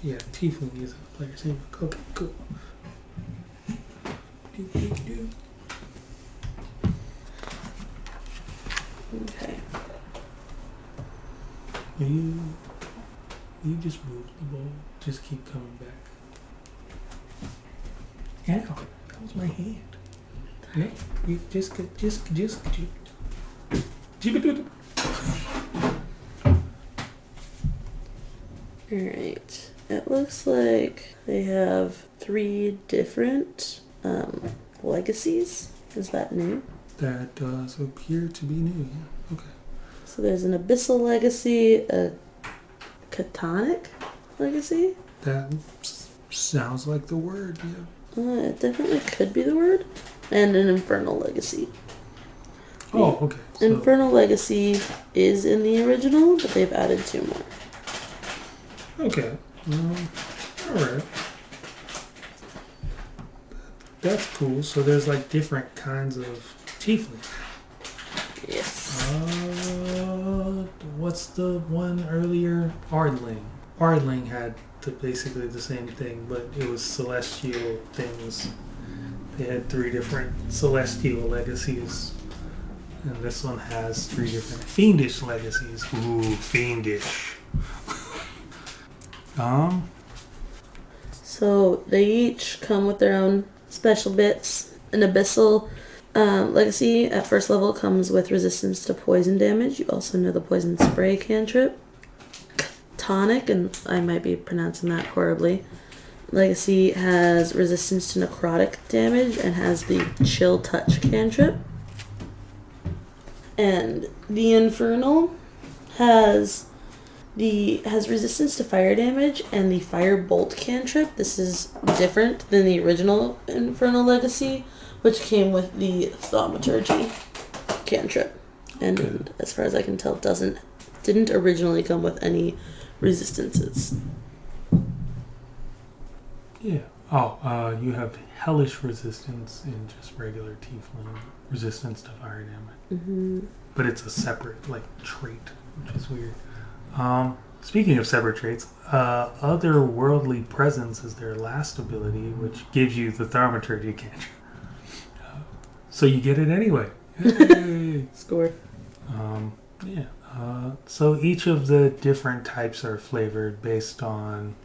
Yeah, tiefling is a player's handbook. Okay, cool. Okay. You just move the ball. Just keep coming back. Ow, that was my hand. No, you just. Alright. It looks like they have 3 different legacies. Is that new? That does appear to be new, yeah. Okay. So there's an abyssal legacy, a catonic legacy. That sounds like the word, yeah. It definitely could be the word. And an infernal legacy. Oh, okay. So infernal legacy is in the original, but they've added 2 more. Okay. Alright. That's cool. So there's like different kinds of tiefling. Yes. What's the one earlier? Ardling. Ardling had basically the same thing, but it was celestial things. They had 3 different celestial legacies. And this one has 3 different fiendish legacies. Ooh, fiendish. So they each come with their own special bits. An abyssal legacy at first level comes with resistance to poison damage. You also know the poison spray cantrip. Tonic, and I might be pronouncing that horribly. Legacy has resistance to necrotic damage and has the chill touch cantrip. And the infernal has resistance to fire damage and the fire bolt cantrip. This is different than the original infernal legacy, which came with the thaumaturgy cantrip. And okay. As far as I can tell, didn't originally come with any resistances. Yeah. Oh, you have hellish resistance in just regular tiefling, resistance to fire damage. Mm-hmm. But it's a separate trait, which is weird. Speaking of separate traits, otherworldly presence is their last ability, which gives you the thaumaturgy cantrip. So you get it anyway. Yay! Score. Yeah. So each of the different types are flavored based on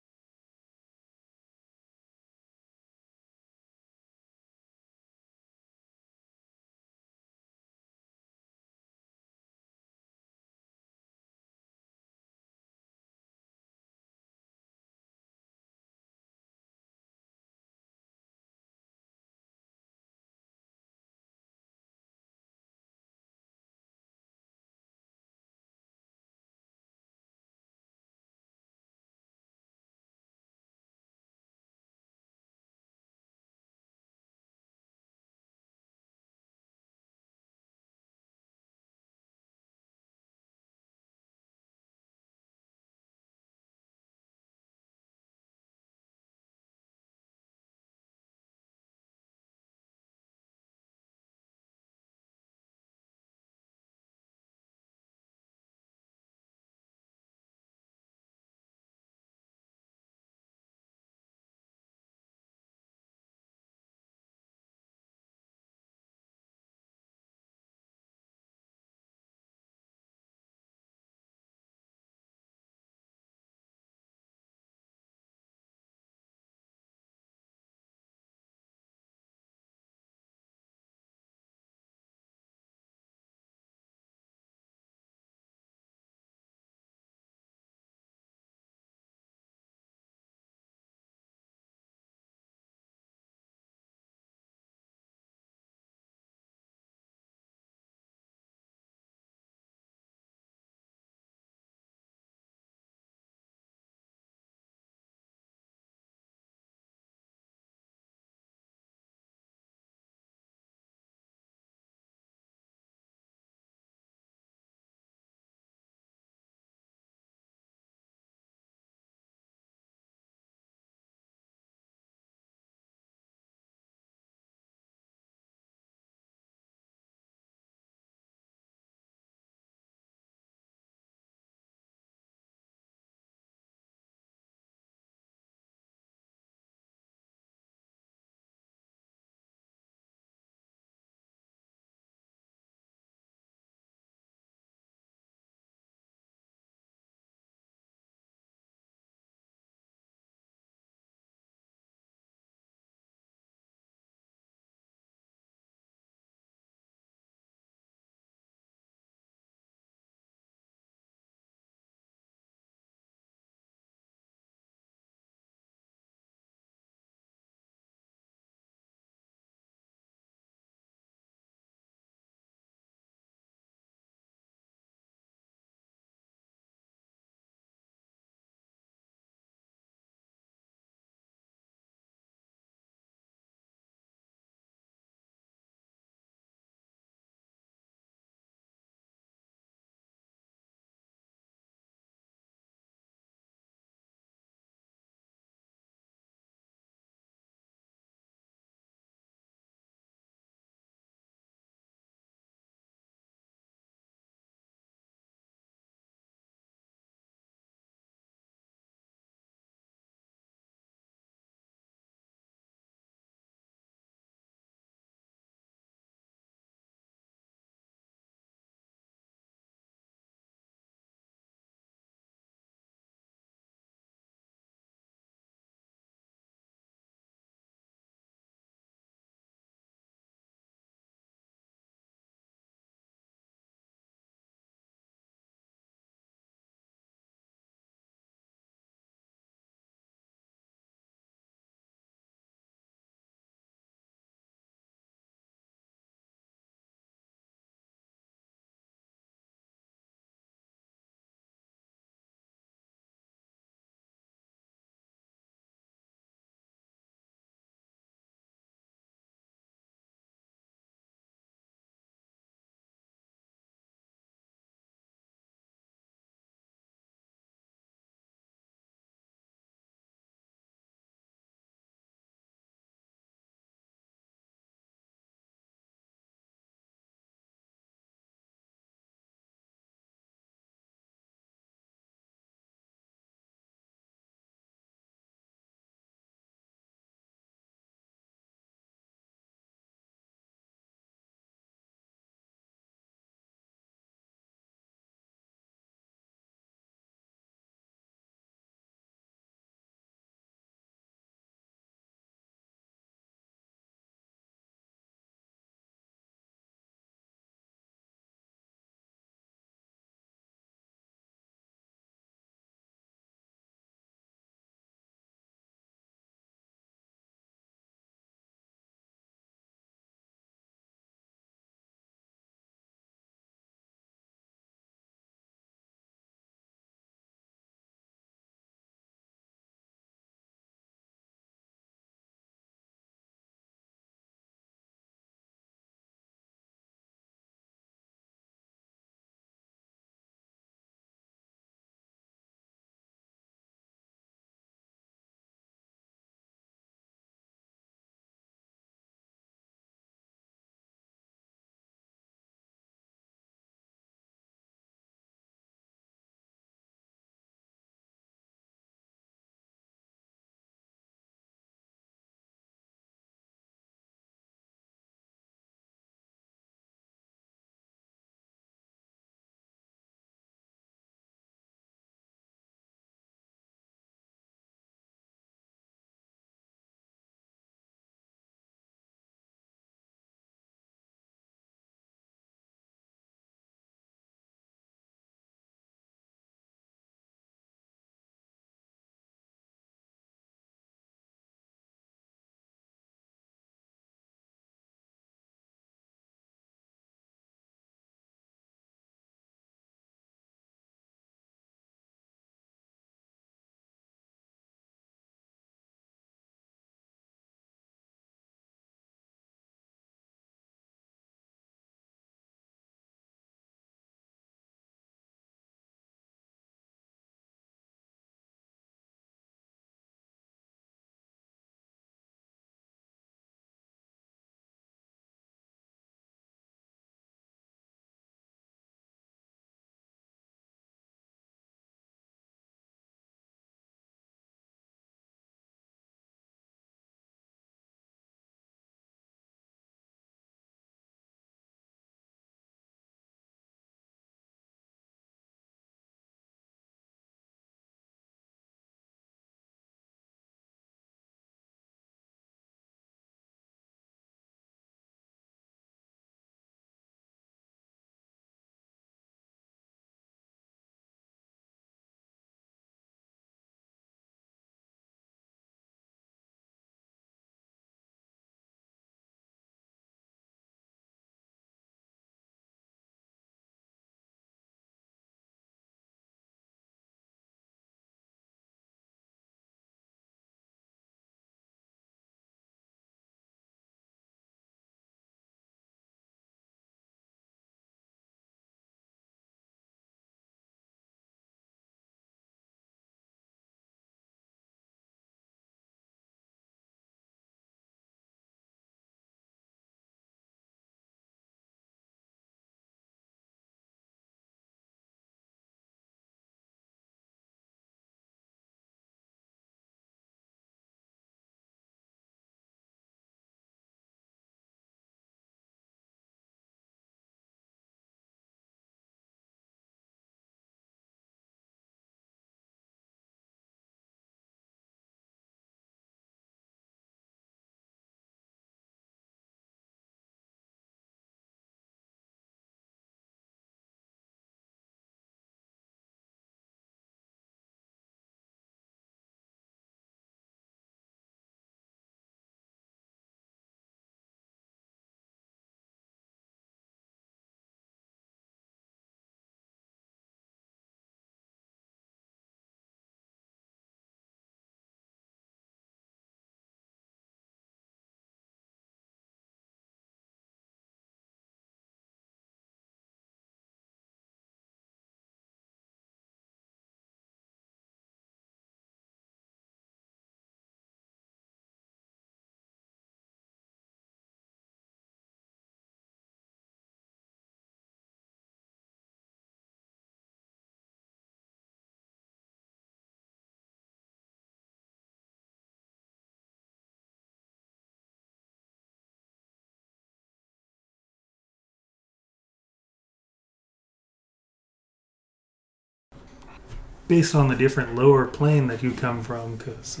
based on the different lower plane that you come from, because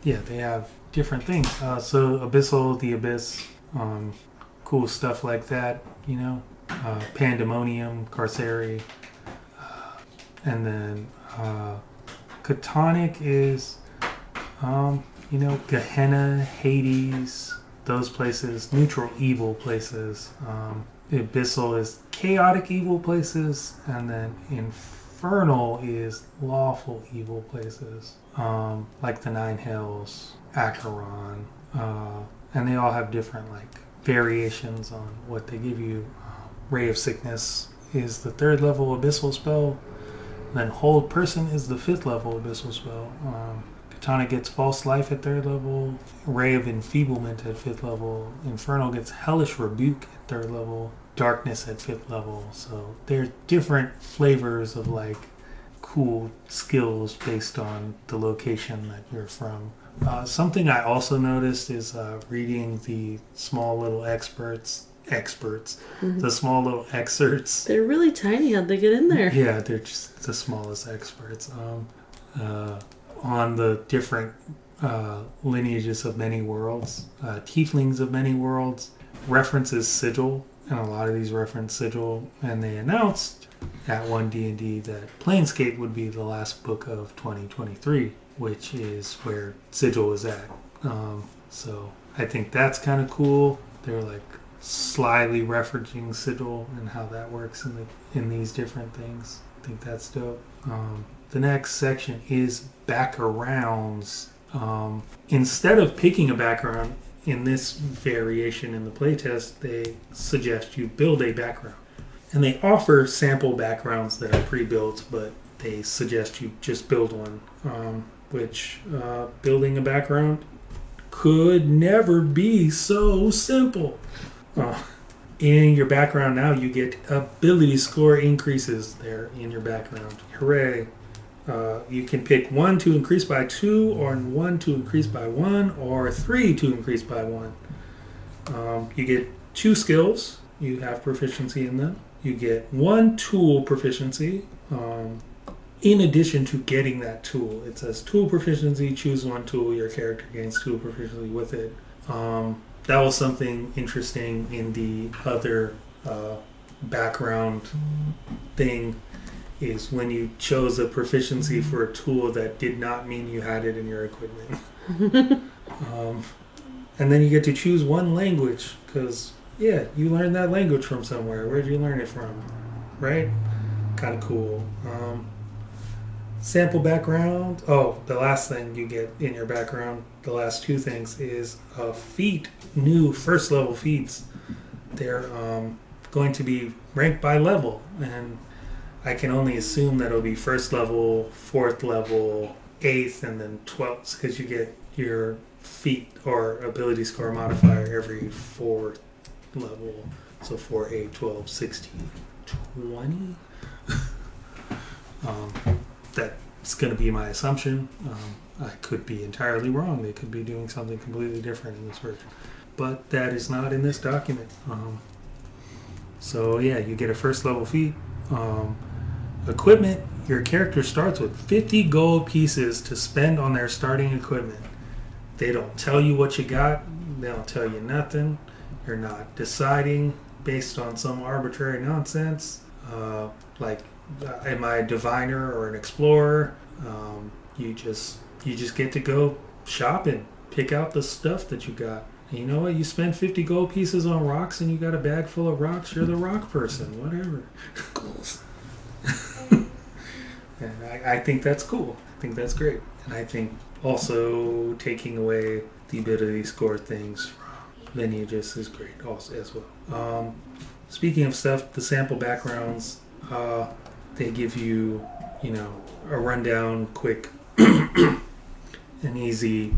they have different things. So Abyssal, the Abyss, cool stuff like that, Pandemonium, Carceri, and then Catonic is, Gehenna, Hades, those places, neutral evil places. Abyssal is chaotic evil places, and then Infernal is lawful evil places, like the Nine Hells, Acheron, and they all have different variations on what they give you. Ray of Sickness is the 3rd level Abyssal spell. Then Hold Person is the 5th level Abyssal spell. Katana gets False Life at 3rd level. Ray of Enfeeblement at 5th level. Infernal gets Hellish Rebuke at 3rd level. Darkness at 5th level. So there's different flavors of cool skills based on the location that you're from. Something I also noticed is reading the small little the small little excerpts. They're really tiny. How'd they get in there? Yeah, they're just the smallest experts on the different lineages of many worlds. Tieflings of many worlds references Sigil, and a lot of these reference Sigil, and they announced at one D&D that Planescape would be the last book of 2023, which is where Sigil is at. So I think that's kind of cool. They're slyly referencing Sigil and how that works in these different things. I think that's dope. The next section is backgrounds. Instead of picking a background in this variation in the playtest, they suggest you build a background. And they offer sample backgrounds that are pre-built, but they suggest you just build one. Which building a background could never be so simple. In your background now, you get ability score increases there in your background. Hooray. You can pick 1 to increase by 2, or 1 to increase by 1, or 3 to increase by 1. You get 2 skills. You have proficiency in them. You get 1 tool proficiency. In addition to getting that tool, it says tool proficiency, choose 1 tool, your character gains tool proficiency with it. That was something interesting in the other background thing, is when you chose a proficiency for a tool that did not mean you had it in your equipment. And then you get to choose 1 language, because, you learned that language from somewhere. Where'd you learn it from? Right? Kind of cool. Sample background. Oh, the last thing you get in your background, the last 2 things, is feat, new 1st level feats. They're going to be ranked by level, and I can only assume that it'll be 1st level, 4th level, 8th, and then 12th, because you get your feat or ability score modifier every 4th level. So 4, 8, 12, 16, 20. That's going to be my assumption. I could be entirely wrong. They could be doing something completely different in this version. But that is not in this document. You get a 1st level feat. Equipment, your character starts with 50 gold pieces to spend on their starting equipment. They don't tell you what you got. They don't tell you nothing. You're not deciding based on some arbitrary nonsense. Am I a diviner or an explorer? You just get to go shopping, pick out the stuff that you got. And you know what? You spend 50 gold pieces on rocks, and you got a bag full of rocks. You're the rock person. Whatever. And I think that's cool. I think that's great. And I think also taking away the ability score things from lineages is great also as well. Speaking of stuff, the sample backgrounds, they give you, a rundown, quick and easy.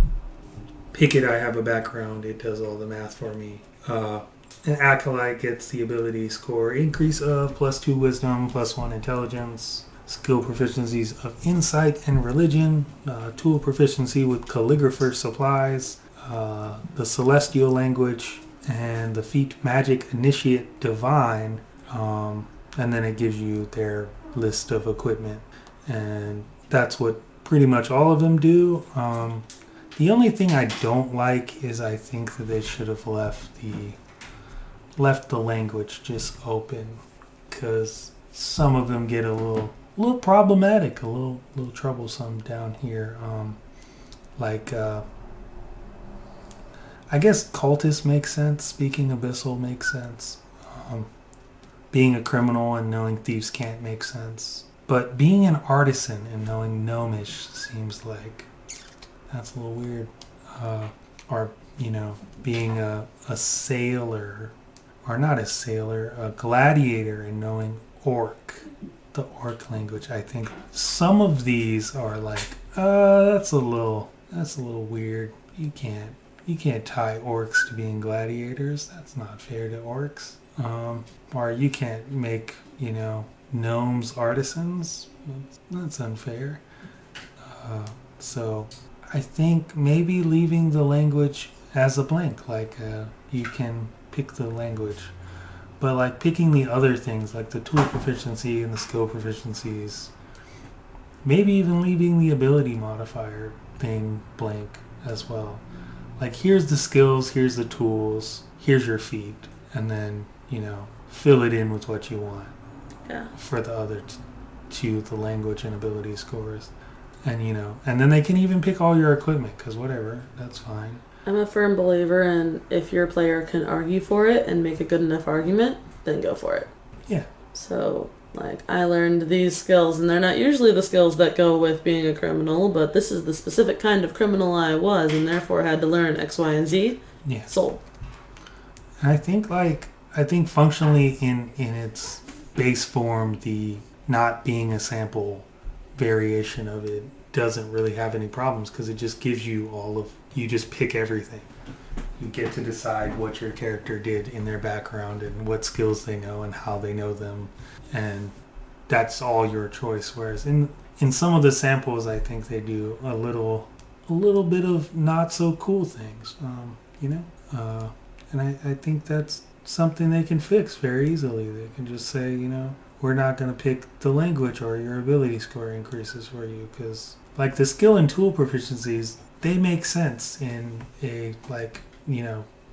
Pick it, I have a background. It does all the math for me. An acolyte gets the ability score increase of +2 wisdom, +1 intelligence. Skill proficiencies of insight and religion. Tool proficiency with calligrapher supplies. The celestial language, and the feat magic initiate divine. And then it gives you their list of equipment. and that's what pretty much all of them do. The only thing I don't like is I think that they should have left the language just open, because some of them get a little problematic, a little troublesome down here. I guess cultist makes sense. Speaking abyssal makes sense. Being a criminal and knowing thieves can't make sense. But being an artisan and knowing gnomish seems like that's a little weird. Or, being a sailor, or not a sailor, a gladiator and knowing orc, the orc language. I think some of these are like, that's a little weird. You can't tie orcs to being gladiators. That's not fair to orcs. Or you can't make, gnomes artisans. That's unfair. So I think maybe leaving the language as a blank, like you can pick the language, but like picking the other things like the tool proficiency and the skill proficiencies, maybe even leaving the ability modifier thing blank as well. Like, here's the skills, here's the tools, here's your feat, and then fill it in with what you want. Yeah. For the other two, the language and ability scores. And and then they can even pick all your equipment, because whatever, that's fine. I'm a firm believer in, if your player can argue for it and make a good enough argument, then go for it. Yeah. So, like, I learned these skills, and they're not usually the skills that go with being a criminal, but this is the specific kind of criminal I was, and therefore had to learn X, Y, and Z. Yeah. Sold. And I think functionally in its base form, the not being a sample variation of it doesn't really have any problems, because it just gives you you just pick everything. You get to decide what your character did in their background and what skills they know and how they know them, and that's all your choice. Whereas in some of the samples, I think they do a little bit of not so cool things, and I think that's something they can fix very easily. They can just say, we're not going to pick the language, or your ability score increases for you, because like the skill and tool proficiencies, they make sense in a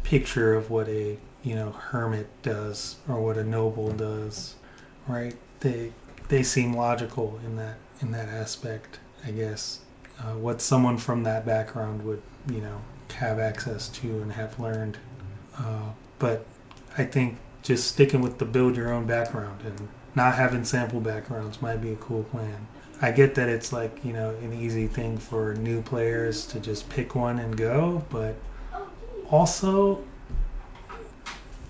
picture of what a hermit does or what a noble does, right? They seem logical in that aspect, I guess. What someone from that background would have access to and have learned. But I think just sticking with the build your own background and not having sample backgrounds might be a cool plan. I get that it's like, an easy thing for new players to just pick one and go, but also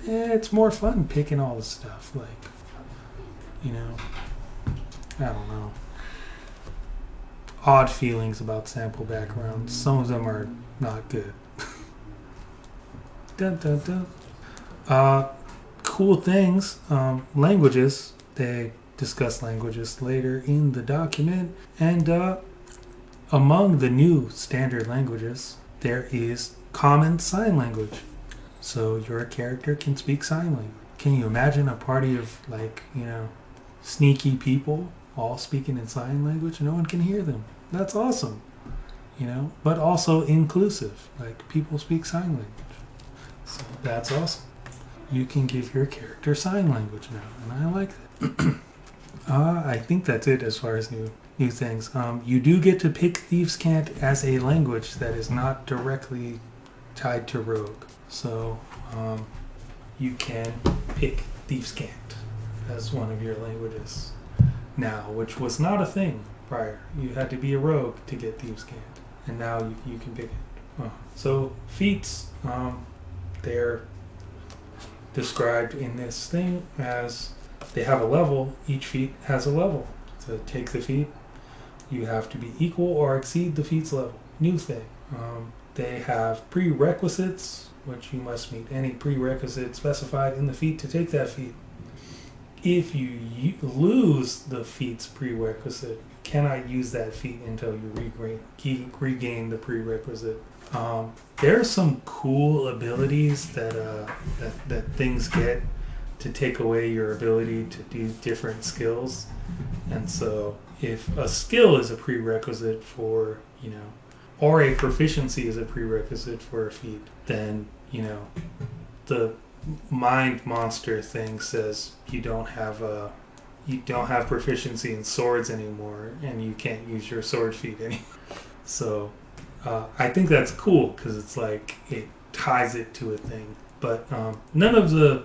it's more fun picking all the stuff. Like, I don't know. Odd feelings about sample backgrounds. Some of them are not good. Dun, dun, dun. Cool things. Languages. They discuss languages later in the document. And among the new standard languages, there is common sign language. So your character can speak sign language. Can you imagine a party of sneaky people all speaking in sign language? No one can hear them. That's awesome. But also inclusive. Like, people speak sign language. So that's awesome. You can give your character sign language now, and I like that. I think that's it as far as new things. You do get to pick Thieves' Cant as a language that is not directly tied to Rogue. So you can pick Thieves' Cant as one of your languages now, which was not a thing prior. You had to be a rogue to get Thieves' Cant, and now you can pick it. So feats, they're described in this thing as they have a level. Each feat has a level. To take the feat, you have to be equal or exceed the feat's level. New thing. They have prerequisites, which you must meet any prerequisite specified in the feat to take that feat. If you lose the feat's prerequisite, you cannot use that feat until you regain the prerequisite. There are some cool abilities that things get to take away your ability to do different skills. And so if a skill is a prerequisite for, or a proficiency is a prerequisite for a feat, then, the mind monster thing says you don't have proficiency in swords anymore, and you can't use your sword feat anymore. So I think that's cool because it's like it ties it to a thing. But none of the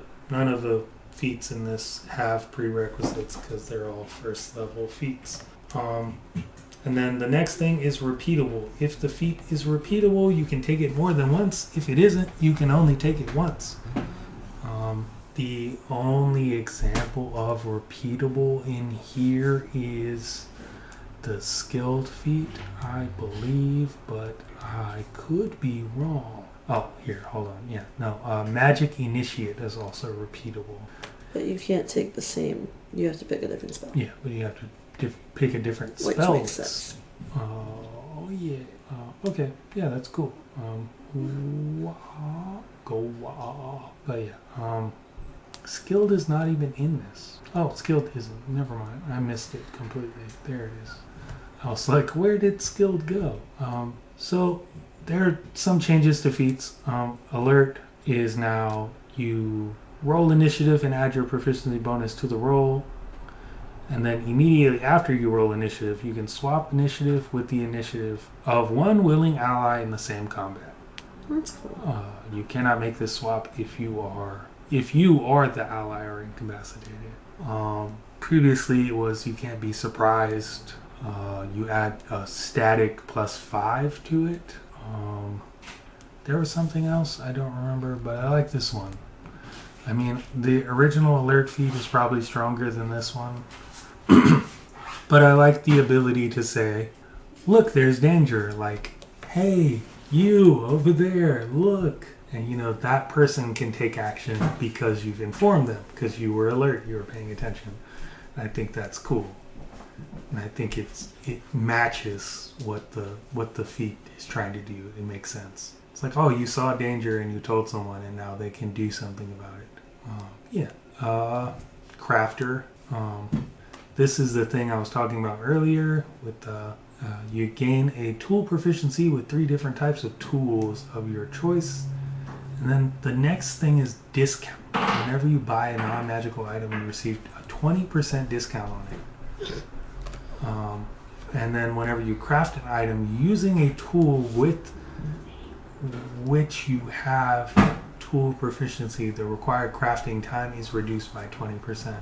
feats in this have prerequisites because they're all first level feats. And then the next thing is repeatable. If the feat is repeatable, you can take it more than once. If it isn't, you can only take it once. The only example of repeatable in here is the skilled feat, I believe, but I could be wrong. Oh, here, hold on. Yeah, no, Magic Initiate is also repeatable. But you can't take the same. You have to pick a different spell. Yeah, but you have to pick a different spell. Which makes sense. Oh, yeah. Okay, yeah, that's cool. But yeah, skilled is not even in this. Oh, skilled isn't. Never mind. I missed it completely. There it is. I was like, where did skilled go? So there are some changes to feats. Alert is now you roll initiative and add your proficiency bonus to the roll. And then immediately after you roll initiative, you can swap initiative with the initiative of one willing ally in the same combat. That's cool. You cannot make this swap if you are the ally or incapacitated. Previously it was you can't be surprised. You add a static +5 to it. There was something else I don't remember, but I like this one. I mean, the original alert feat is probably stronger than this one. But I like the ability to say, look, there's danger. Like, hey, you over there, look. And that person can take action because you've informed them, because you were alert, you were paying attention. And I think that's cool. And I think it matches what the feat is trying to do. It makes sense. It's like, oh, you saw danger and you told someone, and now they can do something about it. Crafter. This is the thing I was talking about earlier. With you gain a tool proficiency with 3 different types of tools of your choice. And then the next thing is discount. Whenever you buy a non-magical item, you receive a 20% discount on it. And then whenever you craft an item using a tool with which you have tool proficiency, the required crafting time is reduced by 20%.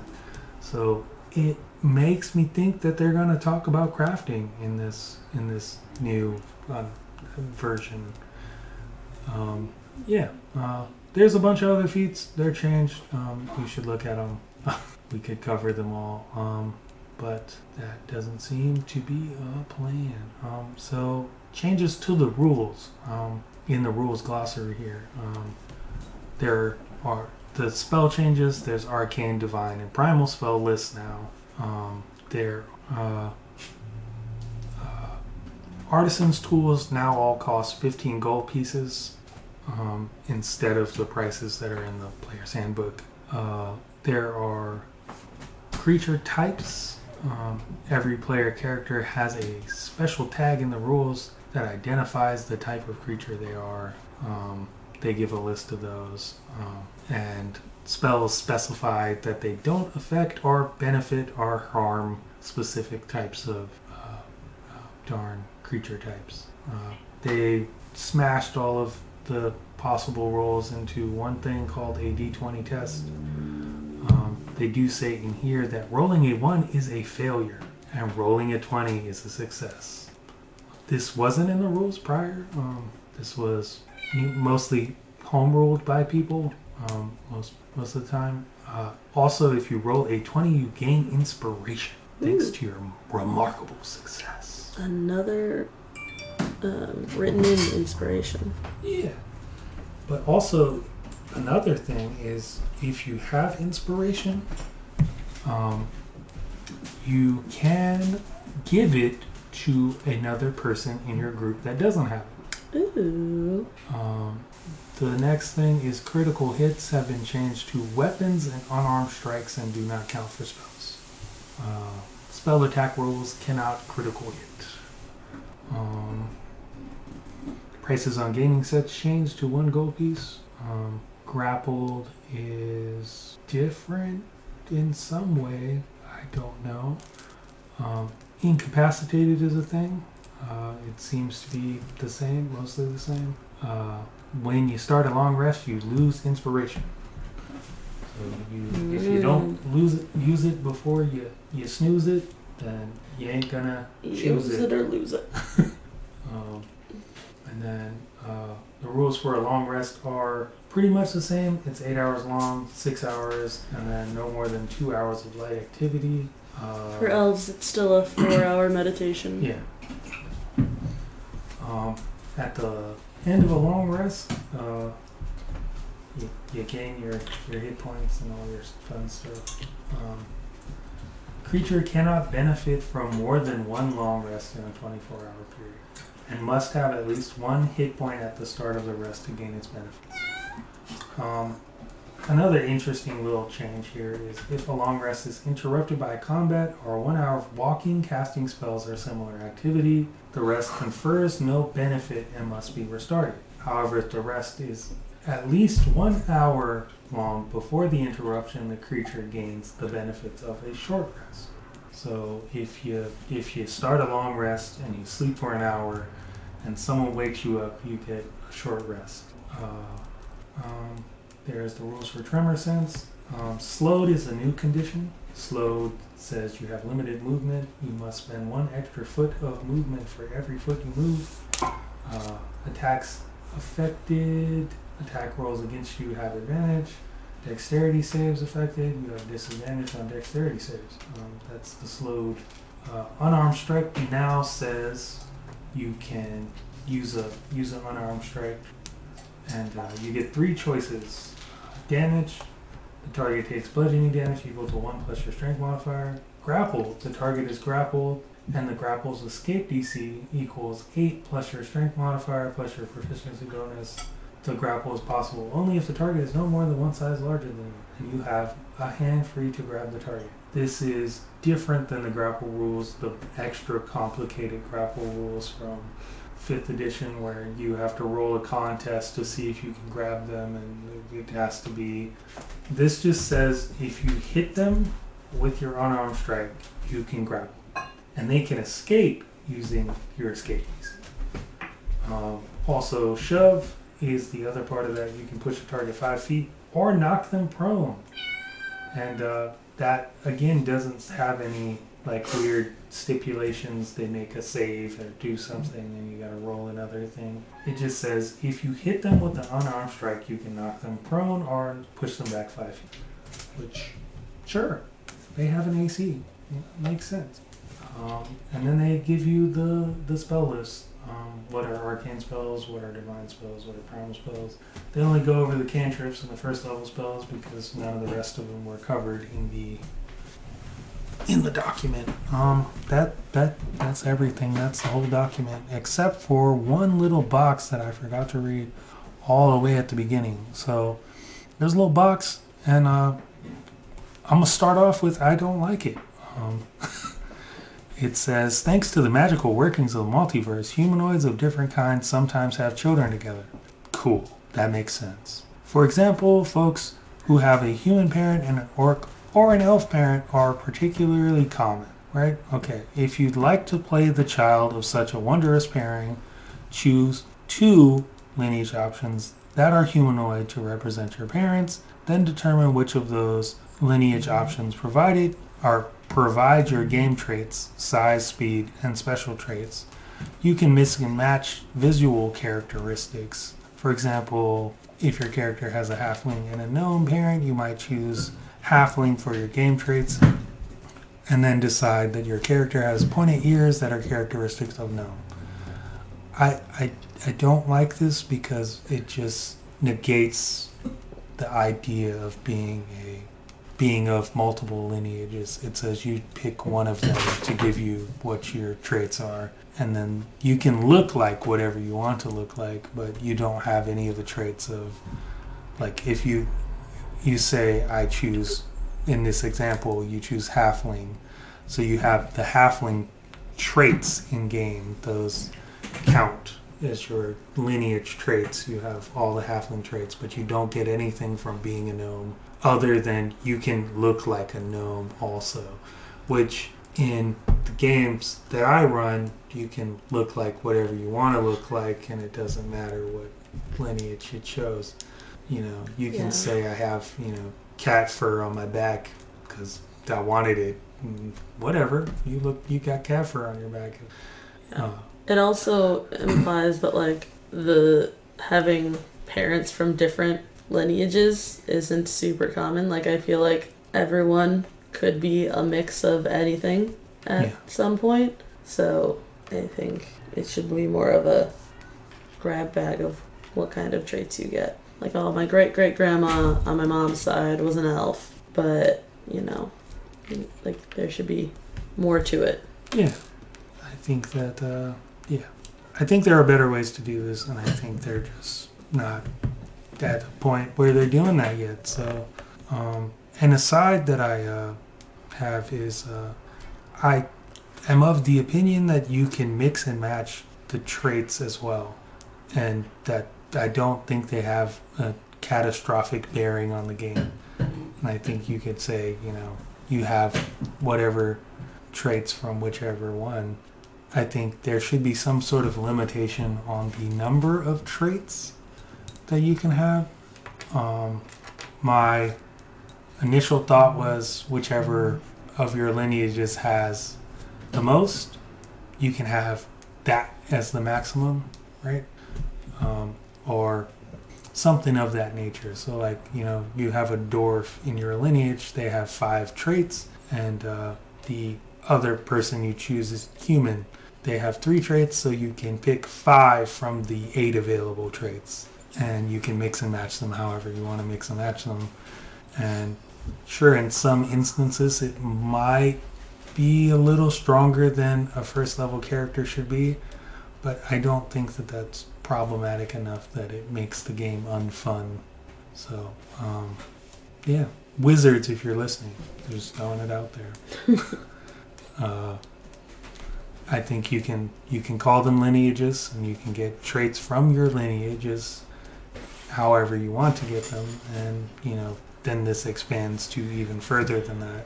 So it makes me think that they're going to talk about crafting in this new version. There's a bunch of other feats. They're changed. You should look at them. We could cover them all. But that doesn't seem to be a plan. So changes to the rules. In the rules glossary here, there are the spell changes. There's arcane, divine, and primal spell lists now. Artisan's tools now all cost 15 gold pieces instead of the prices that are in the player's handbook. There are creature types. Every player character has a special tag in the rules that identifies the type of creature they are. They give a list of those. And spells specify that they don't affect or benefit or harm specific types of creature types. They smashed all of the possible rolls into one thing called a D20 test. They do say in here that rolling a 1 is a failure and rolling a 20 is a success. This wasn't in the rules prior. This was mostly home ruled by people most of the time. Also, if you roll a 20, you gain inspiration thanks to your remarkable success. Another written in inspiration. Yeah. But also, another thing is if you have inspiration, you can give it to another person in your group that doesn't have it. Ooh. The next thing is critical hits have been changed to weapons and unarmed strikes and do not count for spells. Spell attack rolls cannot critical hit. Prices on gaming sets changed to 1 gold piece. Grappled is different in some way. I don't know. Incapacitated is a thing. It seems to be the same, mostly the same. When you start a long rest, you lose inspiration. So if you don't use it before you snooze it, then you ain't gonna choose it or lose it. And then the rules for a long rest are pretty much the same. It's 8 hours long, 6 hours, and then no more than 2 hours of light activity. For elves, it's still a 4-hour meditation. Yeah. At the end of a long rest, you gain your hit points and all your fun stuff. Creature cannot benefit from more than 1 long rest in a 24-hour period, and must have at least 1 hit point at the start of the rest to gain its benefits. Another interesting little change here is if a long rest is interrupted by combat or 1 hour of walking, casting spells, or similar activity, the rest confers no benefit and must be restarted. However, if the rest is at least 1 hour long before the interruption, the creature gains the benefits of a short rest. So if you start a long rest and you sleep for an hour and someone wakes you up, you get a short rest. There's the rules for tremor sense. Slowed is a new condition. Slowed says you have limited movement. You must spend 1 extra foot of movement for every foot you move. Attacks affected. Attack rolls against you have advantage. Dexterity saves affected. You have disadvantage on dexterity saves. That's the slowed. Unarmed strike now says you can use an unarmed strike, and you get 3 choices. Damage, the target takes bludgeoning damage equal to 1 plus your strength modifier. Grapple, the target is grappled, and the grapple's escape DC equals 8 plus your strength modifier plus your proficiency bonus. The grapple is possible only if the target is no more than 1 size larger than you, and you have a hand free to grab the target. This is different than the grapple rules, the extra complicated grapple rules from 5th edition, where you have to roll a contest to see if you can grab them, and it has to be. This just says if you hit them with your unarmed strike, you can grab them, and they can escape using your escape DC. Also, shove is the other part of that. You can push a target 5 feet or knock them prone, and that again doesn't have any like weird stipulations. They make a save or do something and you gotta roll another thing. It just says if you hit them with an unarmed strike, you can knock them prone or push them back 5 feet. Which, sure, they have an AC. It makes sense. And then they give you the spell list. What are arcane spells, what are divine spells, what are primal spells. They only go over the cantrips and the first level spells because none of the rest of them were covered in the document. That's everything. That's the whole document, except for one little box that I forgot to read all the way at the beginning. So there's a little box, and I'm gonna start off with I don't like it. It says, thanks to the magical workings of the multiverse, humanoids of different kinds sometimes have children together. Cool, that makes sense. For example, folks who have a human parent and an orc or an elf parent are particularly common, right? Okay, if you'd like to play the child of such a wondrous pairing, choose 2 lineage options that are humanoid to represent your parents, then determine which of those lineage options provide your game traits, size, speed, and special traits. You can mix and match visual characteristics. For example, if your character has a halfling and a gnome parent, you might choose halfling for your game traits, and then decide that your character has pointed ears that are characteristics of gnome. I don't like this because it just negates the idea of being a being of multiple lineages. It says you pick one of them to give you what your traits are. And then you can look like whatever you want to look like, but you don't have any of the traits of, like, if you say, I choose, in this example, you choose halfling. So you have the halfling traits in game. Those count as your lineage traits. You have all the halfling traits, but you don't get anything from being a gnome other than you can look like a gnome also, which in the games that I run, you can look like whatever you want to look like, and it doesn't matter what lineage it shows. You can say I have, cat fur on my back because I wanted it. Whatever. You got cat fur on your back. It also implies that, like, the having parents from different lineages isn't super common. Like, I feel like everyone could be a mix of anything at some point. So I think it should be more of a grab bag of what kind of traits you get. Like, oh, my great-great-grandma on my mom's side was an elf. But, like, there should be more to it. Yeah. I think that, I think there are better ways to do this, and I think they're just not at the point where they're doing that yet. So, and a side that I have is I am of the opinion that you can mix and match the traits as well, and that I don't think they have a catastrophic bearing on the game. And I think you could say, you have whatever traits from whichever one. I think there should be some sort of limitation on the number of traits that you can have. My initial thought was whichever of your lineages has the most, you can have that as the maximum, right? Or something of that nature. So, like, you have a dwarf in your lineage, they have 5 traits, and the other person you choose is human. They have 3 traits, so you can pick 5 from the 8 available traits. And you can mix and match them however you want to mix and match them. And sure, in some instances, it might be a little stronger than a first level character should be, but I don't think that that's problematic enough that it makes the game unfun. So, wizards, if you're listening, just throwing it out there. I think you can call them lineages, and you can get traits from your lineages however you want to get them, and then this expands to even further than that.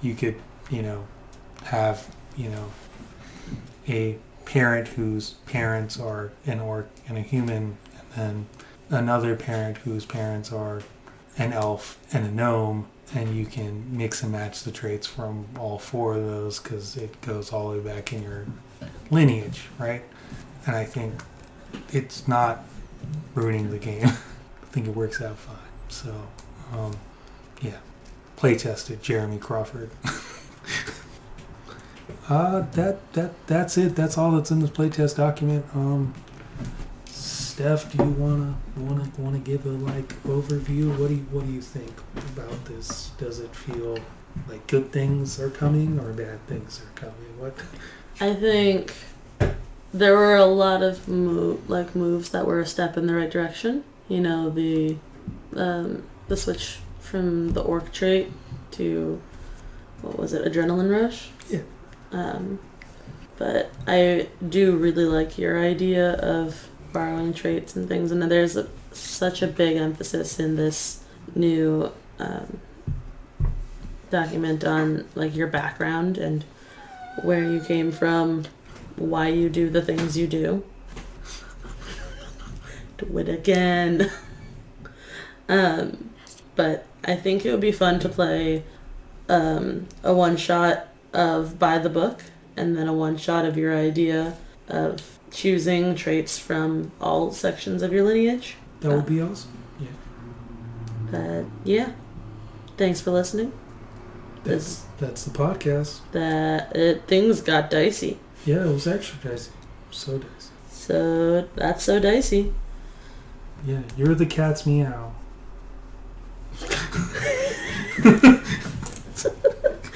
You could have a parent whose parents are an orc and a human, and then another parent whose parents are an elf and a gnome, and you can mix and match the traits from all 4 of those because it goes all the way back in your lineage, right? And I think it's not ruining the game. I think it works out fine. So, playtest it, Jeremy Crawford. That's it. That's all that's in this playtest document. Steph, do you wanna give a overview? What do you think about this? Does it feel like good things are coming or bad things are coming? What? I think there were a lot of moves that were a step in the right direction. The switch from the orc trait to, what was it, adrenaline rush? Yeah. But I do really like your idea of borrowing traits and things, and there's such a big emphasis in this new document on, like, your background and where you came from, why you do the things you do. Do it again. But I think it would be fun to play a one-shot of by the book, and then a one-shot of your idea of choosing traits from all sections of your lineage. That would be awesome. Yeah. But yeah, thanks for listening. That's the podcast. Things got dicey. Yeah, it was extra dicey. So dicey. So that's so dicey. Yeah, you're the cat's meow.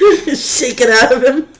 Shake it out of him.